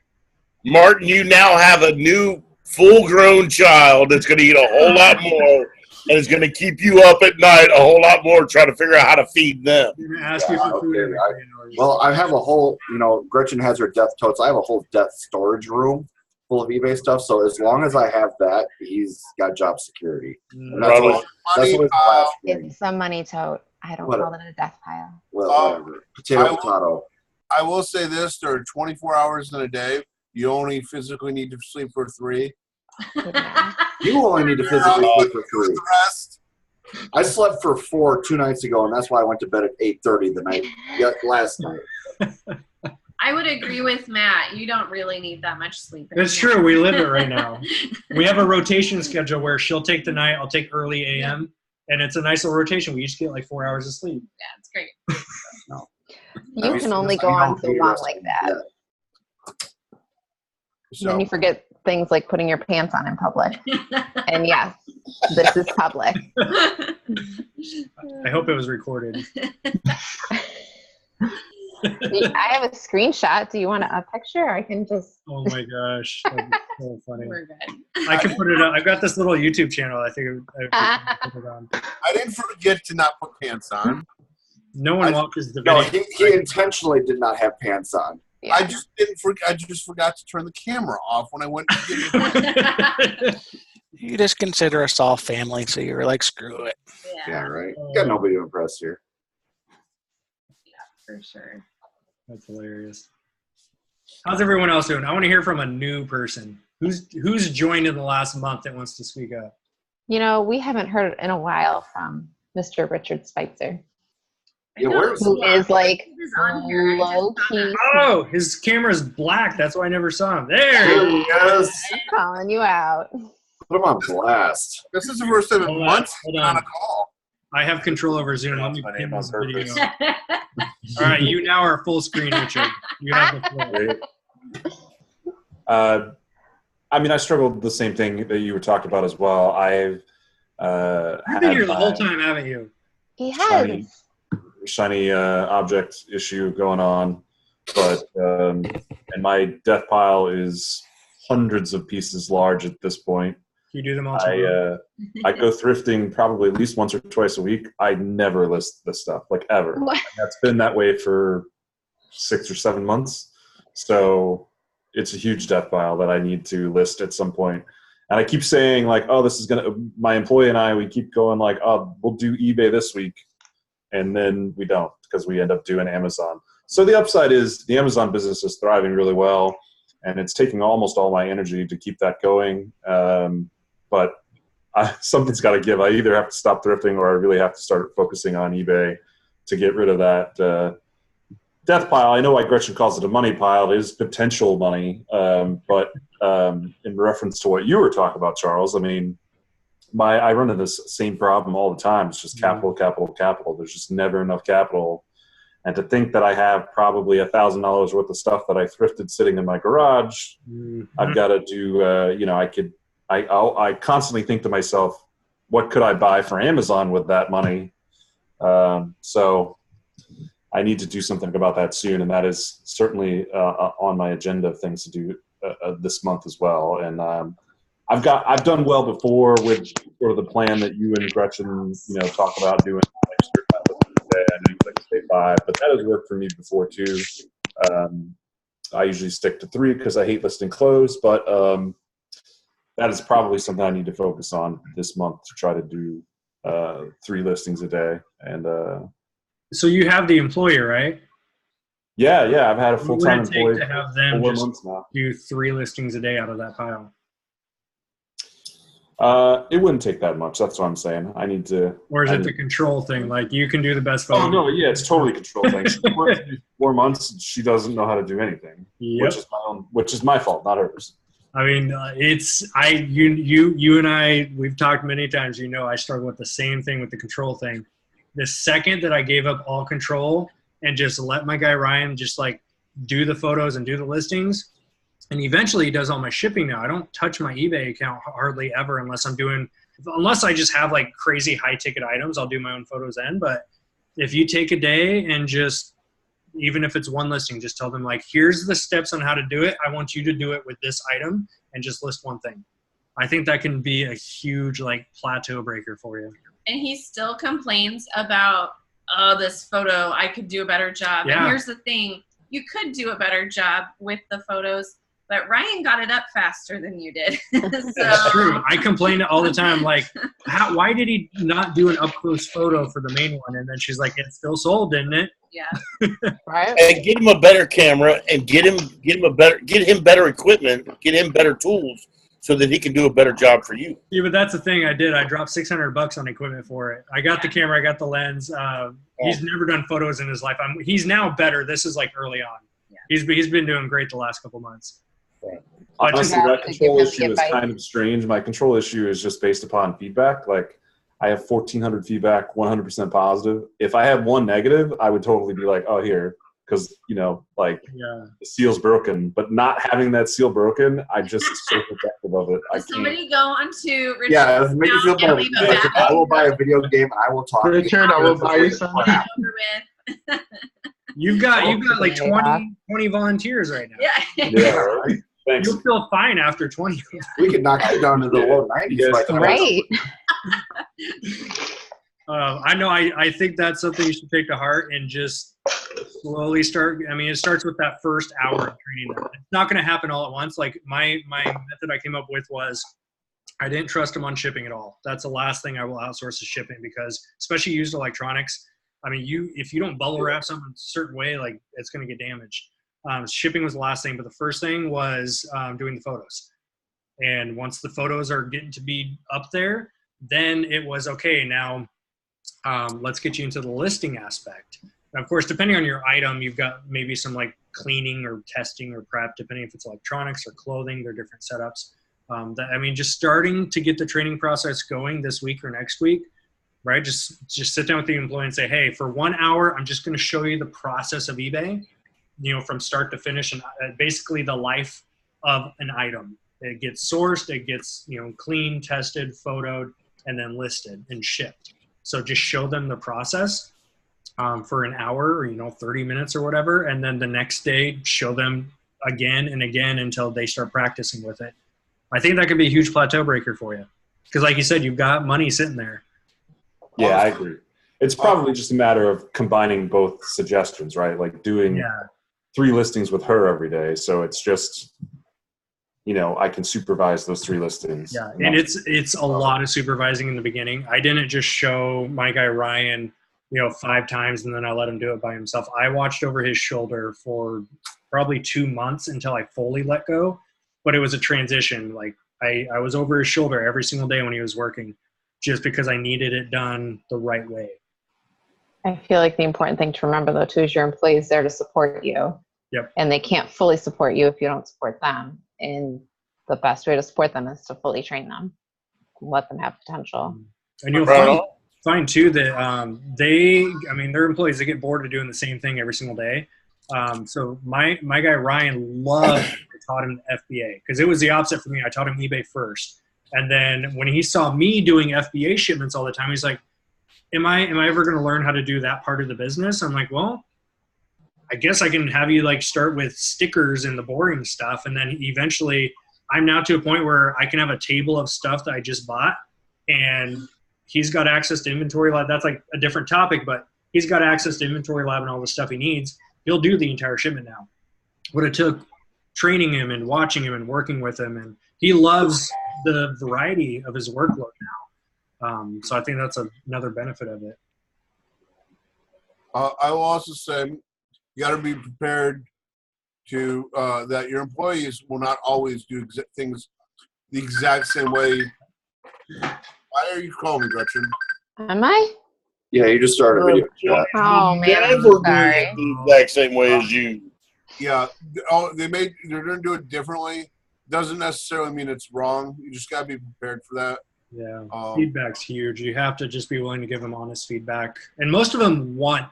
Martin, you now have a new full-grown child that's going to eat a whole lot more and is going to keep you up at night a whole lot more trying to figure out how to feed them. Ask you for food. Well, I have a whole, Gretchen has her death totes. I have a whole death storage room full of eBay stuff. So as long as I have that, he's got job security. And that's always the last thing. It's a money tote. I don't call it a death pile. Well, whatever. Potato. I will say this: there are 24 hours in a day. You only physically need to sleep for 3. You only need to physically sleep for 3. The rest. I slept for 4 2 nights ago, and that's why I went to bed at 8:30 last night. I would agree with Matt. You don't really need that much sleep. That's true. We live it right now. We have a rotation schedule where she'll take the night, I'll take early AM, and it's a nice little rotation. We each get like 4 hours of sleep. Yeah, it's great. No. You can only go on so long like that. Yeah. So. Then you forget things like putting your pants on in public. And yes, this is public. I hope it was recorded. I have a screenshot. Do you want a picture? I can just. Oh my gosh, that'd be so funny. We're good. I can put it on. I've got this little YouTube channel. I think I put it on. I didn't forget to not put pants on. No one watches the video. No, he intentionally did not have pants on. Yeah. I just didn't. I just forgot to turn the camera off when I went to get it. You just consider us all family, so you're like, screw it. Yeah, right. Got nobody to impress here. For sure. That's hilarious. How's everyone else doing? I want to hear from a new person. Who's joined in the last month that wants to speak up? We haven't heard in a while from Mr. Richard Spitzer. Yeah, who is like low key. Oh, his camera's black. That's why I never saw him. There he is. I'm calling you out. Put him on blast. This is the first time in months on a call. I have control over Zoom. Let me pin this video. All right, you now are full screen, Richard. You have the floor. I struggled with the same thing that you were talking about as well. I've You've been here the whole time, haven't you? He has. Shiny object issue going on, but and my death pile is hundreds of pieces large at this point. You do them all tomorrow? I go thrifting probably at least once or twice a week. I never list this stuff, like ever. And that's been that way for 6 or 7 months. So it's a huge death pile that I need to list at some point. And I keep saying like, oh, this is my employee and I, we keep going like, oh, we'll do eBay this week. And then we don't, because we end up doing Amazon. So the upside is the Amazon business is thriving really well, and it's taking almost all my energy to keep that going. But something's got to give. I either have to stop thrifting or I really have to start focusing on eBay to get rid of that death pile. I know why Gretchen calls it a money pile. It is potential money. But in reference to what you were talking about, Charles, I mean, I run into this same problem all the time. It's just capital, capital, capital. There's just never enough capital. And to think that I have probably $1,000 worth of stuff that I thrifted sitting in my garage, I've got to do, I constantly think to myself, what could I buy for Amazon with that money? So I need to do something about that soon. And that is certainly on my agenda of things to do this month as well. And I've done well before with sort of the plan that you and Gretchen, talk about doing. I know you like to stay 5, but that has worked for me before too. I usually stick to 3 because I hate listing close, but that is probably something I need to focus on this month to try to do 3 listings a day. And so you have the employer, right? Yeah, I've had a full-time employee to have them for 4 just months now. do 3 listings a day out of that pile. It wouldn't take that much. That's what I'm saying. I need to. Or is it the control thing? Like you can do the best photo. Oh no, yeah, it's totally control thing. She works 4 months. And she doesn't know how to do anything, which is my fault, not hers. I mean, you and I, we've talked many times. I struggle with the same thing with the control thing. The second that I gave up all control and just let my guy Ryan just like do the photos and do the listings. And eventually he does all my shipping now. I don't touch my eBay account hardly ever unless I just have like crazy high ticket items, I'll do my own photos then. But if you take a day and just, even if it's 1 listing, just tell them like, here's the steps on how to do it. I want you to do it with this item and just list 1 thing. I think that can be a huge like plateau breaker for you. And he still complains about, oh, this photo, I could do a better job. Yeah. And here's the thing, you could do a better job with the photos, but Ryan got it up faster than you did. That's true. I complain all the time, like, why did he not do an up-close photo for the main one? And then she's like, it still sold, didn't it? Yeah. Right. And get him a better camera and get him better equipment, get him better tools so that he can do a better job for you. Yeah, but that's the thing I did. I dropped $600 on equipment for it. I got the camera, I got the lens. He's never done photos in his life. He's now better. This is like early on. Yeah. He's been doing great the last couple months. Right. Honestly, that control issue is kind of strange. My control issue is just based upon feedback. Like, I have 1,400 feedback, 100% positive. If I have 1 negative, I would totally be like, oh, here, because, the seal's broken. But not having that seal broken, I just so protective of it. Does somebody go onto Richard's yeah, make you feel better. I will buy a video game and I will talk. Richard, I will buy you something. You've got like 20 volunteers right now. Yeah. Right? Thanks. You'll feel fine after 20. We could knock it down to the low 90s. Right. I know. I think that's something you should take to heart and just slowly start. I mean, it starts with that first hour of training. It's not going to happen all at once. Like my method I came up with was I didn't trust him on shipping at all. That's the last thing I will outsource is shipping, because especially used electronics. I mean, if you don't bubble wrap something a certain way, like it's going to get damaged. Shipping was the last thing, but the first thing was doing the photos. And once the photos are getting to be up there, then it was okay. Now let's get you into the listing aspect. And of course, depending on your item, you've got maybe some like cleaning or testing or prep, depending if it's electronics or clothing. They're different setups. Just starting to get the training process going this week or next week. Right, just sit down with the employee and say, hey, for 1 hour, I'm just going to show you the process of eBay, from start to finish, and basically the life of an item. It gets sourced, it gets cleaned, tested, photoed, and then listed and shipped. So just show them the process for an hour or 30 minutes or whatever, and then the next day show them again and again until they start practicing with it. I think that could be a huge plateau breaker for you, because like you said, you've got money sitting there. Yeah, I agree. It's probably just a matter of combining both suggestions, right? Like doing 3 listings with her every day. So it's just, I can supervise those 3 listings. Yeah, and it's a lot of supervising in the beginning. I didn't just show my guy Ryan, 5 times and then I let him do it by himself. I watched over his shoulder for probably 2 months until I fully let go. But it was a transition. Like I was over his shoulder every single day when he was working, just because I needed it done the right way. I feel like the important thing to remember, though, too, is your employee's there to support you. Yep. And they can't fully support you if you don't support them. And the best way to support them is to fully train them, let them have potential. And you'll find too, that their employees, they get bored of doing the same thing every single day. So my guy Ryan loved I taught him FBA, because it was the opposite for me. I taught him eBay first. And then when he saw me doing FBA shipments all the time, he's like, am I ever going to learn how to do that part of the business? I'm like, well, I guess I can have you like start with stickers and the boring stuff. And then eventually I'm now to a point where I can have a table of stuff that I just bought, and he's got access to inventory lab. That's like a different topic, but he's got access to inventory lab and all the stuff he needs. He'll do the entire shipment now. But it took training him and watching him and working with him. And he loves the variety of his workload now. So I think that's another benefit of it. I will also say you got to be prepared to that your employees will not always do things the exact same way. Why are you calling me, Gretchen? Am I? Yeah, you just started a video chat. Oh, man, I'm Never do sorry. it the exact same way as you. Yeah, they're going to do it differently. Doesn't necessarily mean it's wrong. You just got to be prepared for that. Yeah, feedback's huge. You have to just be willing to give them honest feedback. And most of them want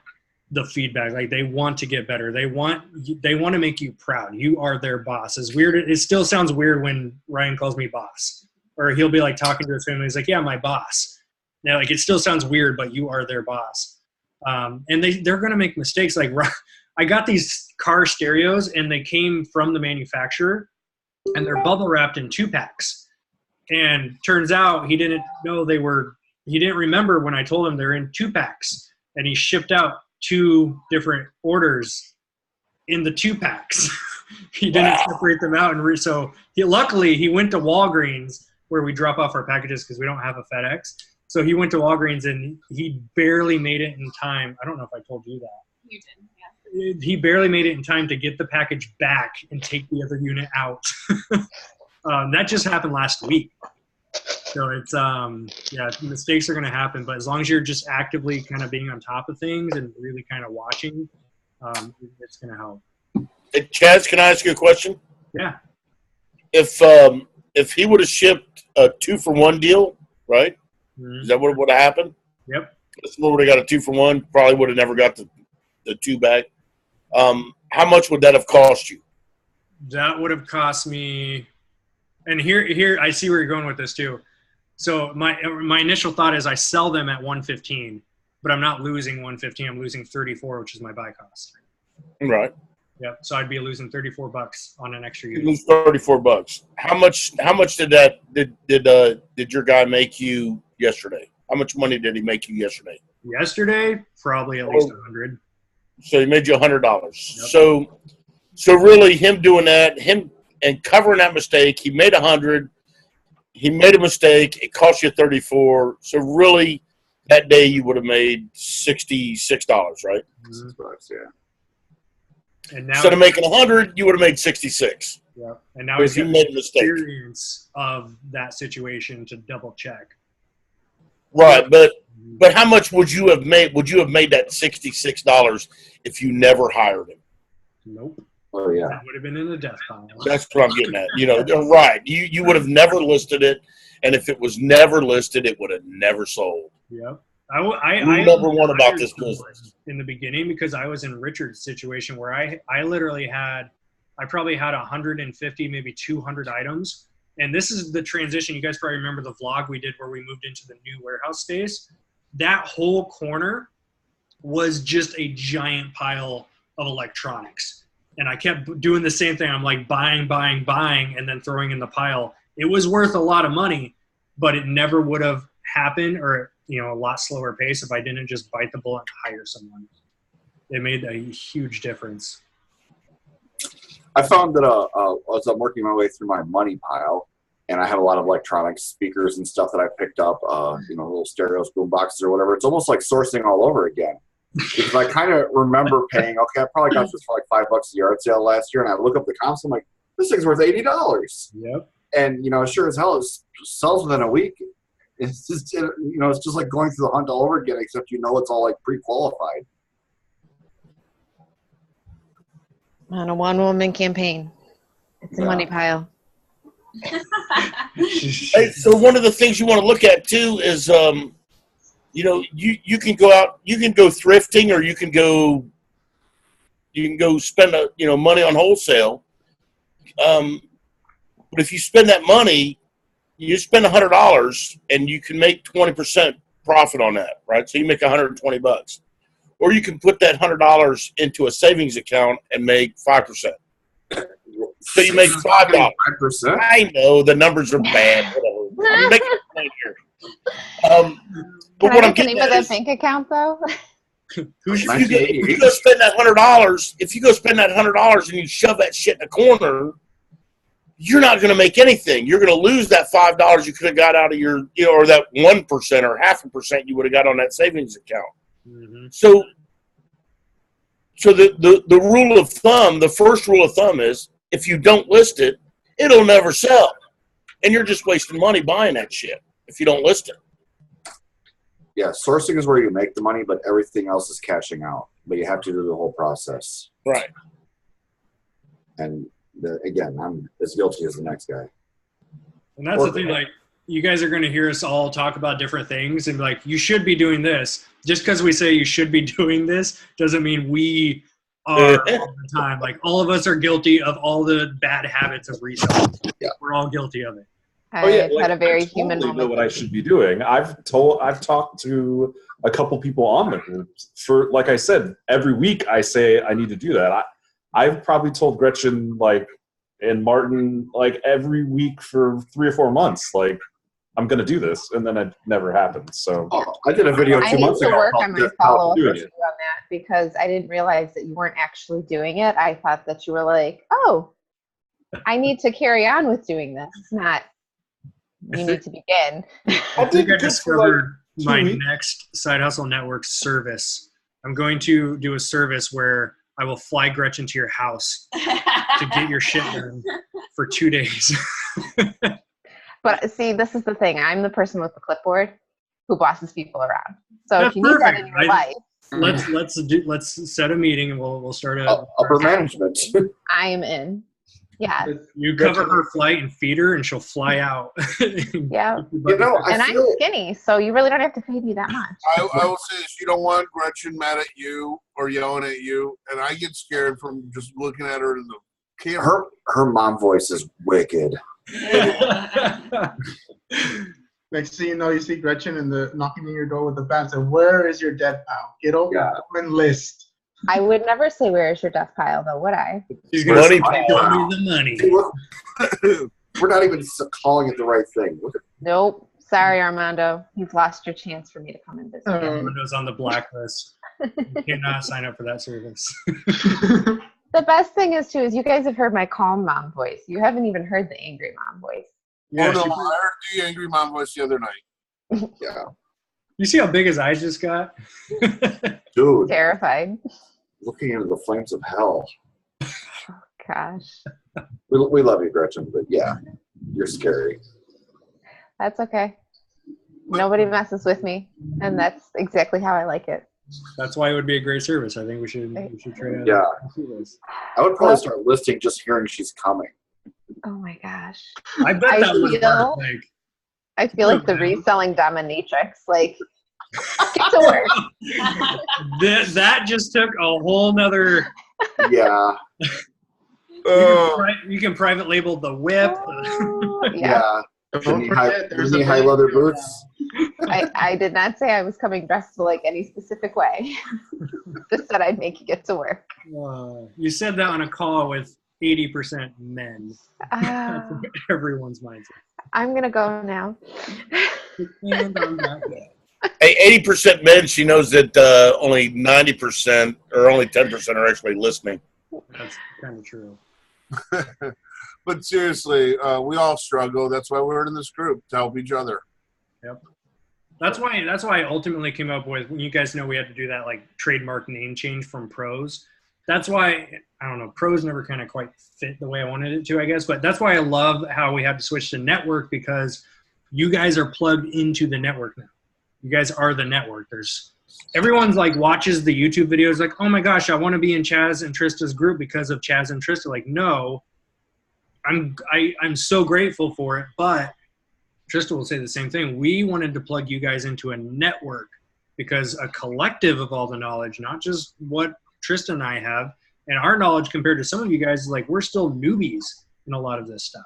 the feedback. Like, they want to get better. They want to make you proud. You are their boss. As weird, it still sounds weird when Ryan calls me boss. Or he'll be like talking to his family. He's like, yeah, my boss. Now, like, it still sounds weird, but you are their boss. And they're going to make mistakes. Like, I got these car stereos, and they came from the manufacturer, and they're bubble wrapped in 2-packs. And turns out he didn't remember when I told him they're in 2-packs, and he shipped out 2 different orders in the 2-packs. He didn't separate them out. And so luckily he went to Walgreens, where we drop off our packages because we don't have a FedEx. So he went to Walgreens, and he barely made it in time. I don't know if I told you that. You did, yeah. He barely made it in time to get the package back and take the other unit out. That just happened last week. So it's, mistakes are going to happen. But as long as you're just actively kind of being on top of things and really kind of watching, it's going to help. Hey, Chaz, can I ask you a question? Yeah. If he would have shipped a 2-for-1 deal, right? Mm-hmm. Is that what would have happened? Yep. If someone would have got a 2-for-1, probably would have never got the 2 back. How much would that have cost you? That would have cost me, and here I see where you're going with this too. So my initial thought is I sell them at $115, but I'm not losing $115. I'm losing $34, which is my buy cost. Right. Yep. So I'd be losing $34 on an extra You unit. lose $34. How much did your guy make you yesterday? How much money did he make you yesterday? Yesterday, probably at least $100. So he made you $100. Yep. So really, him doing that, him and covering that mistake, he made $100. He made a mistake. It cost you $34. So really, that day you would have made $66, right? Mm-hmm. Yeah. And now instead of making $100, you would have made $66. Yeah. And now Because he's he got made a the mistake. experience of that situation to double check. Right, but how much would you have made? Would you have made that $66 if you never hired him? Nope. Oh yeah. That would have been in the death pile. That's what I'm getting at. Right. You would have never listed it, and if it was never listed, it would have never sold. Yep. You never won about this business in the beginning, because I was in Richard's situation where I literally had, I probably had 150, maybe 200 items. And this is the transition. You guys probably remember the vlog we did where we moved into the new warehouse space. That whole corner was just a giant pile of electronics. And I kept doing the same thing. I'm like buying, and then throwing in the pile. It was worth a lot of money, but it never would have happened, or a lot slower pace, if I didn't just bite the bullet and hire someone. It made a huge difference. I found that as I'm working my way through my money pile, and I have a lot of electronic speakers and stuff that I picked up, little stereos, boom boxes or whatever. It's almost like sourcing all over again. Because I kind of remember paying, okay, I probably got this for like $5 a yard sale last year, and I look up the comps, I'm like, this thing's worth $80. Yep. And, sure as hell, it sells within a week. It's just, it's just like going through the hunt all over again, except it's all like pre-qualified. On a one-woman campaign. It's a money pile. Hey, so one of the things you want to look at too is, you can go out, you can go thrifting, or you can go spend money on wholesale. But if you spend that money, you spend $100 and you can make 20% profit on that, right? So you make $120. Or you can put that $100 into a savings account and make 5%. So you make $5. 5%? I know the numbers are bad. Whatever. I'm making a point here. But Can what I I'm get the getting name of at that is, bank account, though? if you go spend that $100, if you go spend that $100 and you shove that shit in a corner, you're not going to make anything. You're going to lose that $5 you could have got out of your, or that 1% or 0.5% you would have got on that savings account. Mm-hmm. So the rule of thumb, the first rule of thumb is, if you don't list it, it'll never sell. And you're just wasting money buying that shit if you don't list it. Yeah, sourcing is where you make the money, but everything else is cashing out. But you have to do the whole process. Right. And again, I'm as guilty as the next guy. And that's the thing, like, you guys are going to hear us all talk about different things and like, you should be doing this. Just because we say you should be doing this doesn't mean we are all the time. Like, all of us are guilty of all the bad habits of reselling. Yeah. We're all guilty of it. I had a very human know moment. what I should be doing. I've talked to a couple people on the group for, like I said, every week I say I need to do that. I've probably told Gretchen and Martin every week for 3 or 4 months, I'm going to do this, and then it never happens. So I did a video 2 months ago. I need to work on my follow-up doing with you on that, because I didn't realize that you weren't actually doing it. I thought that you were like, oh, I need to carry on with doing this. It's not, you need to begin. I think I discovered my next Side Hustle Network service. I'm going to do a service where I will fly Gretchen to your house to get your shit done for 2 days. But see, this is the thing. I'm the person with the clipboard who bosses people around. So That's if you need perfect. that in your life, let's set a meeting and we'll start upper management. I am in. Yeah. You cover her flight and feed her, and she'll fly out. Yeah. I'm skinny, so you really don't have to feed me that much. I will say this: you don't want Gretchen mad at you or yelling at you, and I get scared from just looking at her in the camera. Her mom voice is wicked. Next thing you know, you see Gretchen knocking on your door with the bat. So where is your death pile? Get over and list. I would never say, where is your death pile, though, would I? She's going to show me the money. We're not even calling it the right thing. Nope. Sorry, Armando. You've lost your chance for me to come and visit. Armando's on the blacklist. You cannot sign up for that service. The best thing is you guys have heard my calm mom voice. You haven't even heard the angry mom voice. Yeah, I heard the angry mom voice the other night. Yeah. You see how big his eyes just got? Dude. Terrified. Looking into the flames of hell. Oh, gosh. We love you, Gretchen, but yeah, you're scary. That's okay. Nobody messes with me, and that's exactly how I like it. That's why it would be a great service. I think we should try to do this. I would probably start listing just hearing she's coming. Oh my gosh. I bet that was I feel like the reselling dominatrix. Get to work. That just took a whole nother. Yeah. You can private label the whip. Yeah. Knee high leather boots. I did not say I was coming dressed any specific way. Just said I'd make you get to work. You said that on a call with 80% men. That's everyone's mindset. I'm going to go now. Hey, 80% men, she knows that only 90% or only 10% are actually listening. That's kind of true. But seriously, we all struggle. That's why we're in this group, to help each other. Yep. That's why I ultimately came up with, you guys know we had to do that like trademark name change from Pros. That's why, I don't know, Pros never kind of quite fit the way I wanted it to, I guess. But that's why I love how we had to switch to network, because you guys are plugged into the network now. You guys are the network. Everyone's like watches the YouTube videos like, oh my gosh, I want to be in Chaz and Trista's group because of Chaz and Trista. Like, no, I'm so grateful for it, but Trista will say the same thing. We wanted to plug you guys into a network, because a collective of all the knowledge, not just what Trista and I have, and our knowledge compared to some of you guys, like we're still newbies in a lot of this stuff.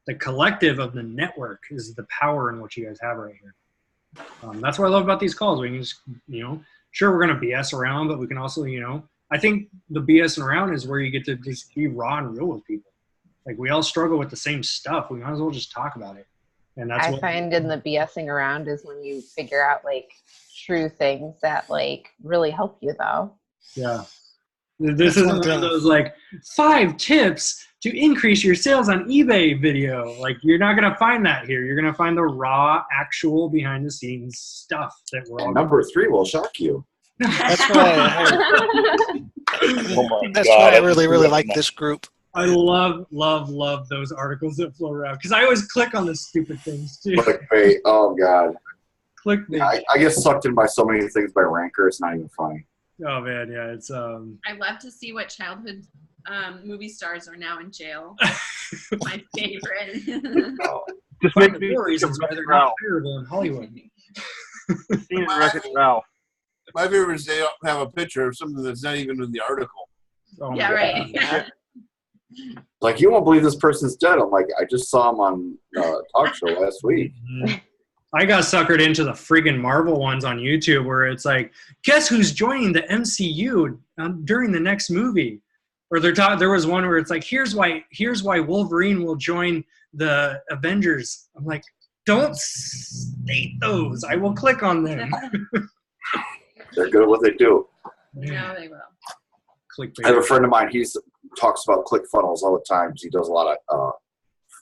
The collective of the network is the power in what you guys have right here. That's what I love about these calls. We can just, sure, we're going to BS around, but we can also, I think the BSing around is where you get to just be raw and real with people. Like, we all struggle with the same stuff. We might as well just talk about it. And that's I find in the BSing around is when you figure out like true things that like really help you though. Yeah. This isn't one of those like 5 tips to increase your sales on eBay video. Like, you're not going to find that here. You're going to find the raw, actual behind the scenes stuff that we're all. Number 3 will shock you. That's why I really, really like this group. I love those articles that flow around, because I always click on the stupid things too. Clickbait. Oh God. Clickbait. I get sucked in by so many things by Ranker. It's not even funny. Oh man, yeah, it's I love to see what childhood movie stars are now in jail. My favorite. Just one makes of me the reasons why they're Ralph. not hireable in Hollywood. Seeing Wreck-It Ralph. My favorite is they have a picture of something that's not even in the article. Oh my Yeah, God. right. Yeah. Like, you won't believe this person's dead. I'm like, I just saw him on talk show last week. Mhm. I got suckered into the friggin' Marvel ones on YouTube where it's like, guess who's joining the MCU during the next movie? Or there was one where it's like, here's why Wolverine will join the Avengers. I'm like, don't state those. I will click on them. They're good at what they do. No, they will. Clickbait. I have a friend of mine. He talks about ClickFunnels all the time. He does a lot of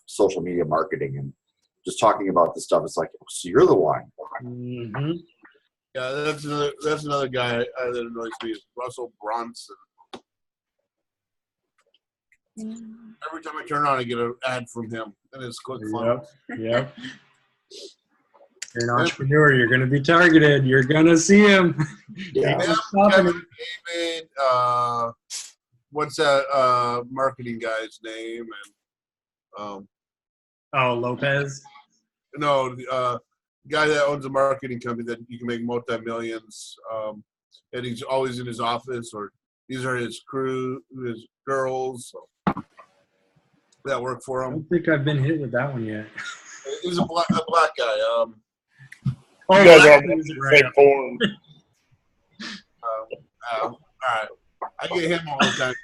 social media marketing and just talking about this stuff. It's like, so you're the one. Mm-hmm. Yeah, that's another guy that annoys me, is Russell Brunson. Every time I turn on, I get an ad from him, and it's ClickFunnels. Yep. You're an entrepreneur. You're going to be targeted. You're going to see him. Yeah. Kevin David, what's that marketing guy's name? And Lopez. no, the guy that owns a marketing company that you can make multi-millions, and he's always in his office, or these are his crew, his girls that work for I him. don't think I've been hit with that one yet. He's a black guy. You guys are fake porn. All right, I get him all the time.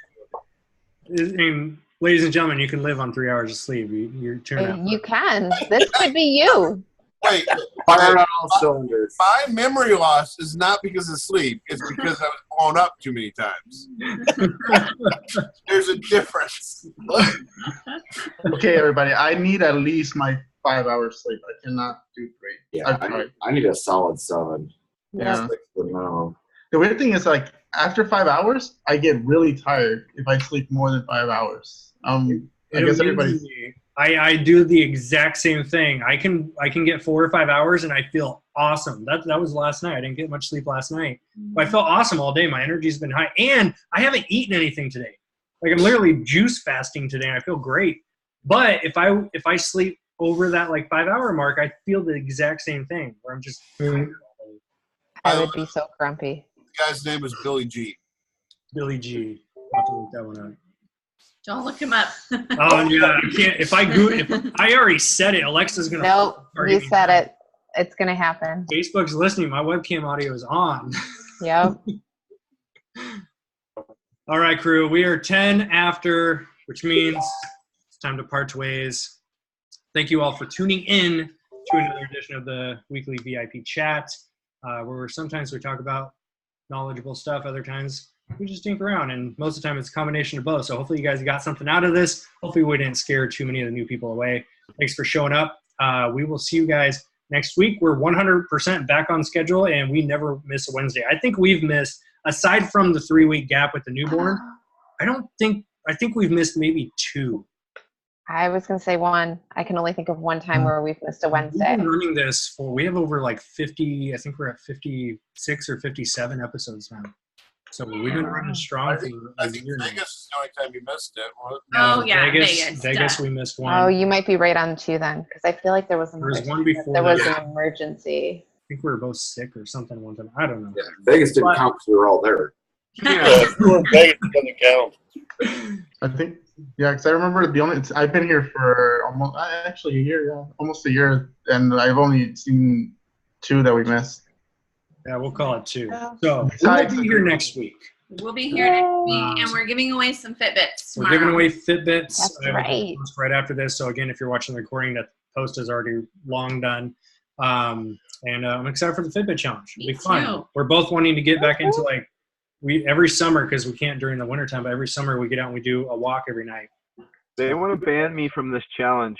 And ladies and gentlemen, you can live on 3 hours of sleep. You're turning out. You can. This could be you. Wait, Fire on all cylinders. my memory loss is not because of sleep. It's because I was blown up too many times. There's a difference. Okay, everybody. I need at least my 5 hours sleep. I cannot do 3. Yeah, I need a solid 7. Yeah. That's the minimum. The weird thing is, like, after 5 hours, I get really tired if I sleep more than 5 hours. I guess everybody's. I do the exact same thing. I can get 4 or 5 hours and I feel awesome. That was last night. I didn't get much sleep last night, but I felt awesome all day. My energy's been high, and I haven't eaten anything today. Like, I'm literally juice fasting today, and I feel great. But if I sleep over that like 5 hour mark, I feel the exact same thing where I'm just. I would be so grumpy. The guy's name is Billy G. Billy G. I'll have to look that one up. Don't look him up. Oh yeah, I can't. If I already said it, Alexa's gonna. Nope, you said it. It's gonna happen. Facebook's listening. My webcam audio is on. Yep. All right, crew. We are 10 after, which means it's time to part ways. Thank you all for tuning in to another edition of the weekly VIP chat, where sometimes we talk about knowledgeable stuff, other times we just dink around, and most of the time it's a combination of both. So hopefully you guys got something out of this. Hopefully we didn't scare too many of the new people away. Thanks for showing up. We will see you guys next week. We're 100% back on schedule, and we never miss a Wednesday. I think we've missed, aside from the 3-week gap with the newborn, I think we've missed maybe 2. I was going to say 1. I can only think of one time where we've missed a Wednesday. We've been running this we have over like 50, I think we're at 56 or 57 episodes now. So we've been running strong for I think Vegas is the only time you missed it. Oh, yeah, Vegas we missed 1. Oh, you might be right on 2 then, because I feel like there was one before. There was an emergency. I think we were both sick or something one time. I don't know. Yeah, Vegas didn't count because we were all there. Vegas doesn't count. I think, yeah, because I remember I've been here for almost a year, almost a year, and I've only seen 2 that we missed. Yeah, we'll call it 2. So we'll be here next week. We'll be here next week, and we're giving away some Fitbits tomorrow. We're giving away Fitbits. That's right. Right after this. So again, if you're watching the recording, that post is already long done. And I'm excited for the Fitbit challenge. It'll be fun. Too. We're both wanting to get back into every summer, because we can't during the wintertime, but every summer we get out and we do a walk every night. They want to ban me from this challenge.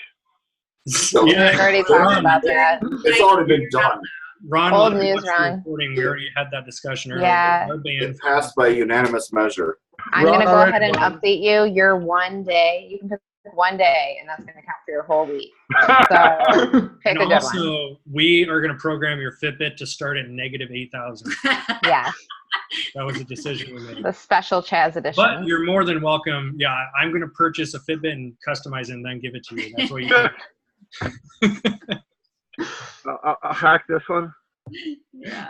So, We've already talked about that. it's already been done. Ron, Old when we news, watched the Ron. recording, we already had that discussion earlier. Yeah. It passed by unanimous measure. I'm going to go ahead and update you. You're 1 day. You can pick 1 day, and that's going to count for your whole week. So pick a good one. Also, we are going to program your Fitbit to start at negative 8,000. Yeah. That was a decision we made. The special Chaz edition. But you're more than welcome. Yeah, I'm going to purchase a Fitbit and customize it and then give it to you. That's what you do. I'll hack this one. Yeah.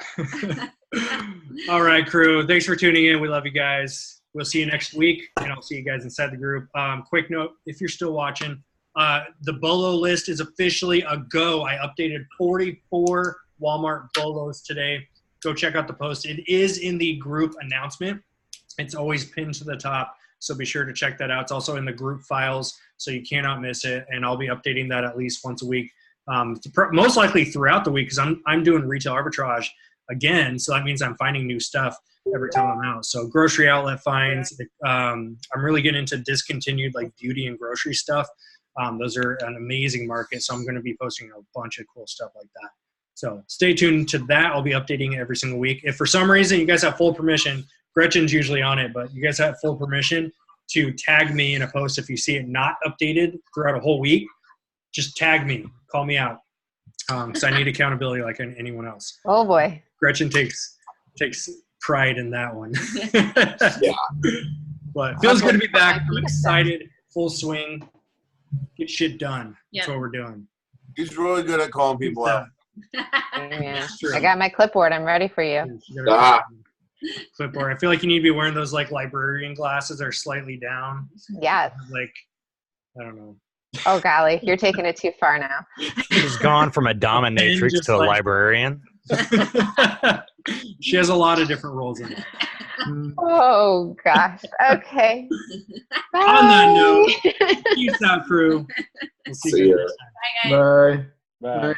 All right, crew. Thanks for tuning in. We love you guys. We'll see you next week, and I'll see you guys inside the group. Quick note, if you're still watching, the Bolo list is officially a go. I updated 44 Walmart Bolos today. Go check out the post. It is in the group announcement. It's always pinned to the top, so be sure to check that out. It's also in the group files, so you cannot miss it, and I'll be updating that at least once a week. Most likely throughout the week, because I'm doing retail arbitrage again, so that means I'm finding new stuff every time I'm out. So grocery outlet finds. I'm really getting into discontinued beauty and grocery stuff. Those are an amazing market, so I'm going to be posting a bunch of cool stuff like that. So stay tuned to that. I'll be updating it every single week. If for some reason you guys have full permission, Gretchen's usually on it, but you guys have full permission to tag me in a post if you see it not updated throughout a whole week. Just tag me. Call me out. Because I need accountability like anyone else. Oh, boy. Gretchen takes pride in that one. Yeah. But it feels good to be back. I'm excited. Full swing. Get shit done. That's what we're doing. He's really good at calling people out. Yeah. I got my clipboard. I'm ready for you. Clipboard. I feel like you need to be wearing those librarian glasses that are slightly down. Yes. I don't know. Oh, golly. You're taking it too far now. She's gone from a dominatrix to a librarian. She has a lot of different roles in it. Oh, gosh. Okay. Bye. On that note, peace out, crew. We'll see you next time. Bye. Bye.